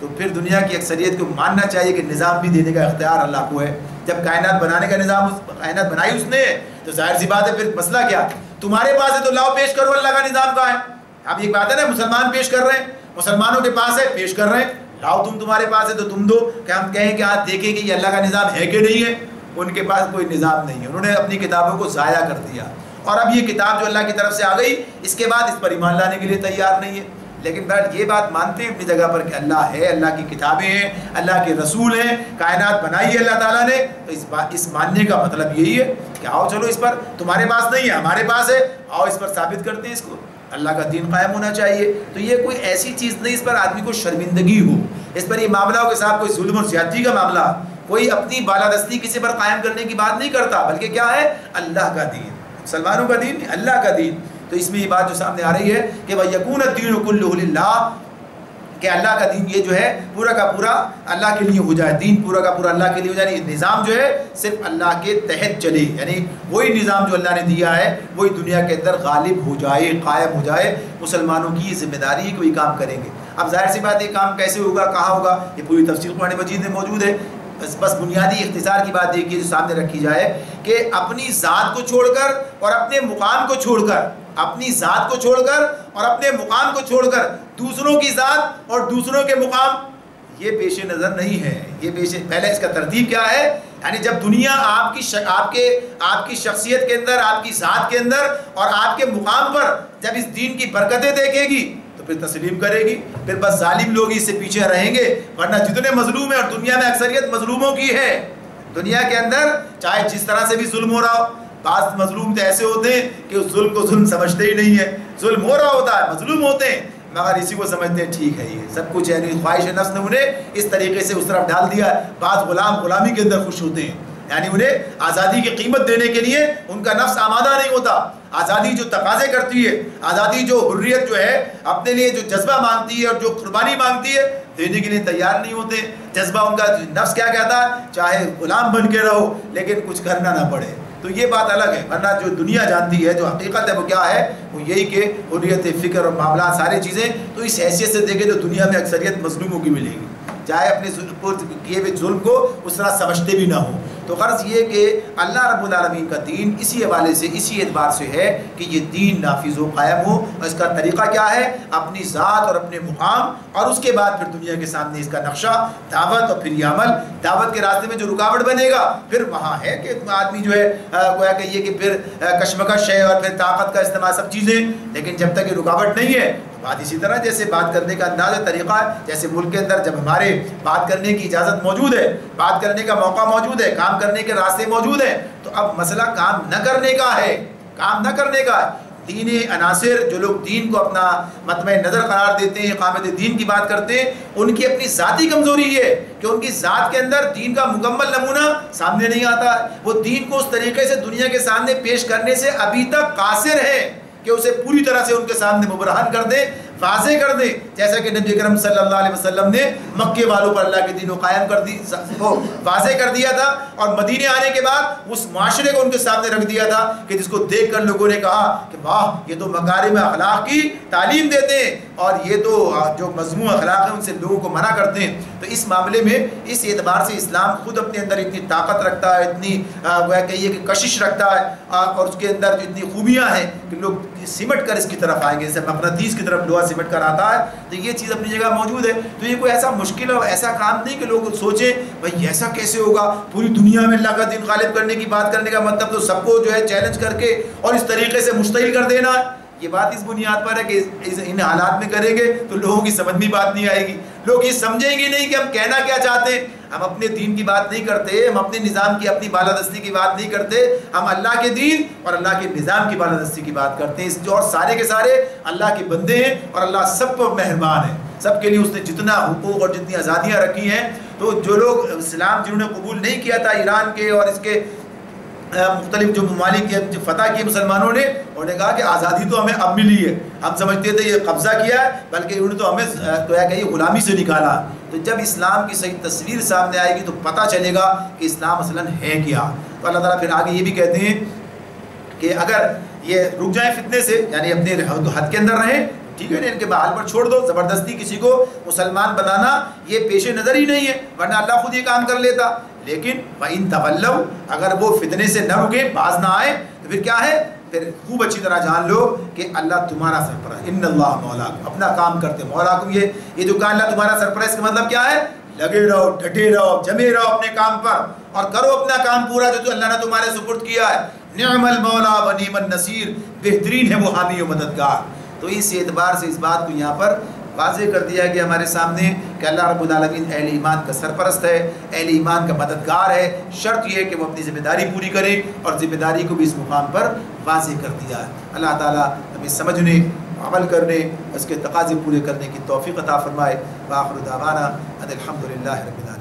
تو پھر دنیا کی اکثریت کو ماننا چاہیے کہ نظام بھی دینے کا اختیار اللہ کو ہے. جب کائنات بنانے کا نظام، کائنات بنائی اس نے، تو ظاہر سی بات ہے پھر مسئلہ کیا؟ تمہارے پاس ہے تو لاؤ پیش کرو، اللہ کا نظام کہاں ہے؟ اب ایک بات ہے نا، مسلمان پیش کر رہے ہیں، مسلمانوں کے پاس ہے پیش کر رہے ہیں، لاؤ تمہارے پاس ہے تو تم دو. کہ ہم کہیں کہ آپ دیکھیں کہ یہ اللہ کا نظام ہے کہ نہیں ہے؟ ان کے پاس کوئی نظام نہیں ہے، انہوں نے اپنی کتابوں کو ضائع کر دیا، اور اب یہ کتاب جو اللہ کی طرف سے آ گئی، اس کے بعد اس پر ایمان لانے کے لیے تیار نہیں ہے. لیکن بہرحال یہ بات مانتے ہیں اپنی جگہ پر کہ اللہ ہے، اللہ کی کتابیں ہیں، اللہ کے رسول ہیں، کائنات بنائی ہے اللہ تعالیٰ نے. تو اس ماننے کا مطلب یہی ہے کہ آؤ چلو اس پر، تمہارے پاس نہیں ہے ہمارے پاس ہے، آؤ اس پر ثابت کرتے ہیں اس کو. اللہ کا دین قائم ہونا چاہیے. تو یہ کوئی ایسی چیز نہیں اس پر آدمی کو شرمندگی ہو، اس پر یہ معاملہ ہو کہ صاحب کوئی ظلم اور زیادتی کا معاملہ، کوئی اپنی بالادستی کسی پر قائم کرنے کی بات نہیں کرتا، بلکہ کیا ہے؟ اللہ کا دین، مسلمانوں کا دین، اللہ کا دین. تو اس میں یہ بات جو سامنے آ رہی ہے کہ وَيَكُونَ الدِّينُ كُلُّهُ لِلَّهِ، کہ اللہ کا دین یہ جو ہے پورا کا پورا اللہ کے لیے ہو جائے، دین پورا کا پورا اللہ کے لیے ہو جائے، نظام جو ہے صرف اللہ کے تحت چلے، یعنی وہی نظام جو اللہ نے دیا ہے وہی دنیا کے اندر غالب ہو جائے، قائم ہو جائے. مسلمانوں کی یہ ذمہ داری ہے کہ وہی کام کریں گے. اب ظاہر سی بات ہے کام کیسے ہوگا، کہاں ہوگا، یہ پوری تفصیل قرآن مجید میں موجود ہے. بس بنیادی اختصار کی بات دیکھیے جو سامنے رکھی جائے کہ اپنی ذات کو چھوڑ کر اور اپنے مقام کو چھوڑ کر، اپنی ذات کو چھوڑ کر اور اپنے مقام کو چھوڑ کر دوسروں کی ذات اور دوسروں کے مقام، یہ پیش نظر نہیں ہے. یہ پہلے اس کا ترتیب کیا ہے؟ یعنی جب دنیا آپ کی شخصیت کے اندر، آپ کی ذات کے اندر اور آپ کے مقام پر جب اس دین کی برکتیں دیکھے گی تو پھر تسلیم کرے گی. پھر بس ظالم لوگ اس سے پیچھے رہیں گے، ورنہ جتنے مظلوم ہیں، اور دنیا میں اکثریت مظلوموں کی ہے. دنیا کے اندر چاہے جس طرح سے بھی ظلم ہو رہا ہو، بعض مظلوم تو ایسے ہوتے ہیں کہ اس ظلم کو ظلم سمجھتے ہی نہیں ہے. ظلم ہو رہا ہوتا ہے، مظلوم ہوتے ہیں، مگر اسی کو سمجھتے ہیں ٹھیک ہے یہ سب کچھ ہے. خواہش نفس نے انہیں اس طریقے سے اس طرف ڈال دیا. بعض غلامی کے اندر خوش ہوتے ہیں، یعنی انہیں آزادی کی قیمت دینے کے لیے ان کا نفس آمادہ نہیں ہوتا. آزادی جو تقاضے کرتی ہے، آزادی جو حریت جو ہے اپنے لیے جو جذبہ مانگتی ہے اور جو قربانی مانگتی ہے، دینے کے لیے تیار نہیں ہوتے. جذبہ ان کا نفس کیا کہتا ہے؟ چاہے غلام بن کے رہو لیکن کچھ کرنا نہ پڑے. تو یہ بات الگ ہے، ورنہ جو دنیا جانتی ہے، جو حقیقت ہے وہ کیا ہے؟ وہ یہی کہ حریت فکر اور معاملات ساری چیزیں. تو اس حیثیت سے دیکھیں تو دنیا میں اکثریت مظلوموں کی ملے گی، چاہے اپنے کیے ہوئے ظلم کو اس طرح سمجھتے بھی نہ ہوں. تو غرض یہ کہ اللہ رب العالمین کا دین اسی حوالے سے، اسی اعتبار سے ہے کہ یہ دین نافذ و قائم ہو. اور اس کا طریقہ کیا ہے؟ اپنی ذات اور اپنے مقام، اور اس کے بعد پھر دنیا کے سامنے اس کا نقشہ، دعوت، اور پھر یہ عمل. دعوت کے راستے میں جو رکاوٹ بنے گا پھر وہاں ہے کہ آدمی جو ہے گویا کہ یہ کہ پھر کشمکش ہے اور پھر طاقت کا استعمال، سب چیزیں. لیکن جب تک یہ رکاوٹ نہیں ہے، بات اسی طرح جیسے بات کرنے کا انداز ہے، طریقہ ہے. جیسے ملک کے اندر جب ہمارے بات کرنے کی اجازت موجود ہے، بات کرنے کا موقع موجود ہے، کام کرنے کے راستے موجود ہیں، تو اب مسئلہ کام نہ کرنے کا ہے، کام نہ کرنے کا ہے. دینی عناصر جو لوگ دین کو اپنا مطمع نظر قرار دیتے ہیں، اقامت دین کی بات کرتے ہیں، ان کی اپنی ذاتی کمزوری یہ ہے کہ ان کی ذات کے اندر دین کا مکمل نمونہ سامنے نہیں آتا. وہ دین کو اس طریقے سے دنیا کے سامنے پیش کرنے سے ابھی تک قاصر ہے کہ اسے پوری طرح سے ان کے سامنے مبرہن کر دیں، واضح کر دیں. جیسا کہ نبی اکرم صلی اللہ علیہ وسلم نے مکے والوں پر اللہ کے دین کو قائم کر دی واضح کر دیا تھا، اور مدینے آنے کے بعد اس معاشرے کو ان کے سامنے رکھ دیا تھا کہ جس کو دیکھ کر لوگوں نے کہا کہ واہ یہ تو مکارم اخلاق کی تعلیم دیتے ہیں، اور یہ تو جو مذموم اخلاق ہیں ان سے لوگوں کو منع کرتے ہیں۔ تو اس معاملے میں اس اعتبار سے اسلام خود اپنے اندر اتنی طاقت رکھتا ہے، اتنی کہیے کہ کشش رکھتا ہے، اور اس کے اندر جو اتنی خوبیاں ہیں کہ لوگ سمٹ کر اس کی طرف آئیں گے، جیسے مقناطیس کی طرف لوہا سمٹ کر آتا ہے، تو یہ چیز اپنی جگہ موجود ہے۔ تو یہ کوئی ایسا مشکل اور ایسا کام نہیں کہ لوگ سوچیں بھائی ایسا کیسے ہوگا، پوری دنیا میں اللہ کا دین غالب کرنے کی بات کرنے کا مطلب تو سب کو جو ہے چیلنج کر کے اور اس طریقے سے مشتعل کر دینا ہے۔ یہ بات اس بنیاد پر ہے کہ ان حالات میں کریں گے تو لوگوں کی سمجھ میں بات نہیں آئے گی، لوگ یہ سمجھیں گے نہیں کہ ہم کہنا کیا چاہتے ہیں۔ ہم اپنے دین کی بات نہیں کرتے، ہم اپنے نظام کی اپنی بالادستی کی بات نہیں کرتے، ہم اللہ کے دین اور اللہ کے نظام کی بالادستی کی بات کرتے ہیں، اور سارے کے سارے اللہ کے بندے ہیں، اور اللہ سب پر مہربان ہے، سب کے لیے اس نے جتنا حقوق اور جتنی آزادیاں رکھی ہیں۔ تو جو لوگ اسلام جنہوں نے قبول نہیں کیا تھا، ایران کے اور اس کے مختلف جو ممالک کے جو فتح کیے مسلمانوں نے، انہوں نے کہا کہ آزادی تو ہمیں اب ملی ہے، ہم سمجھتے تھے یہ قبضہ کیا ہے، بلکہ انہوں نے تو ہمیں تو ہے کہ یہ غلامی سے نکالا۔ تو جب اسلام کی صحیح تصویر سامنے آئے گی تو پتہ چلے گا کہ اسلام مثلاً ہے کیا۔ تو اللہ تعالیٰ پھر آگے یہ بھی کہتے ہیں کہ اگر یہ رک جائیں فتنے سے، یعنی اپنے حد کے اندر رہیں، ٹھیک ہے نا، ان کے بحال پر چھوڑ دو، زبردستی کسی کو مسلمان بنانا یہ پیش نظر ہی نہیں ہے، ورنہ اللہ خود یہ کام کر لیتا۔ لیکن وَإِن تَوَلَّوْا، اگر وہ فتنے سے نہ رکے، باز نہ آئے، تو پھر کیا ہے؟ پھر خوب اچھی طرح جان لو کہ اللہ تمہارا سرپرست، ان اللہ مولاکم، اپنا کام کرتے مولاکم۔ یہ جو کہا اللہ تمہارا سرپرست، اس کا مطلب کیا ہے؟ لگے رہو، ڈٹے رہو، جمے رہو اپنے کام پر، اور کرو اپنا کام پورا جو اللہ نے تمہارے سپرد کیا ہے۔ نعم المولا و نعم النصیر، بہترین ہے وہ حامی و مددگار۔ تو اس اعتبار سے اس بات کو یہاں پر واضح کر دیا کہ ہمارے سامنے کہ اللہ رب العالمین اہل ایمان کا سرپرست ہے، اہل ایمان کا مددگار ہے۔ شرط یہ ہے کہ وہ اپنی ذمہ داری پوری کریں، اور ذمہ داری کو بھی اس مقام پر واضح کر دیا ہے۔ اللہ تعالیٰ ہمیں سمجھنے، عمل کرنے، اس کے تقاضے پورے کرنے کی توفیق عطا فرمائے۔ وآخر دعوانا ان الحمد للہ رب العالمین۔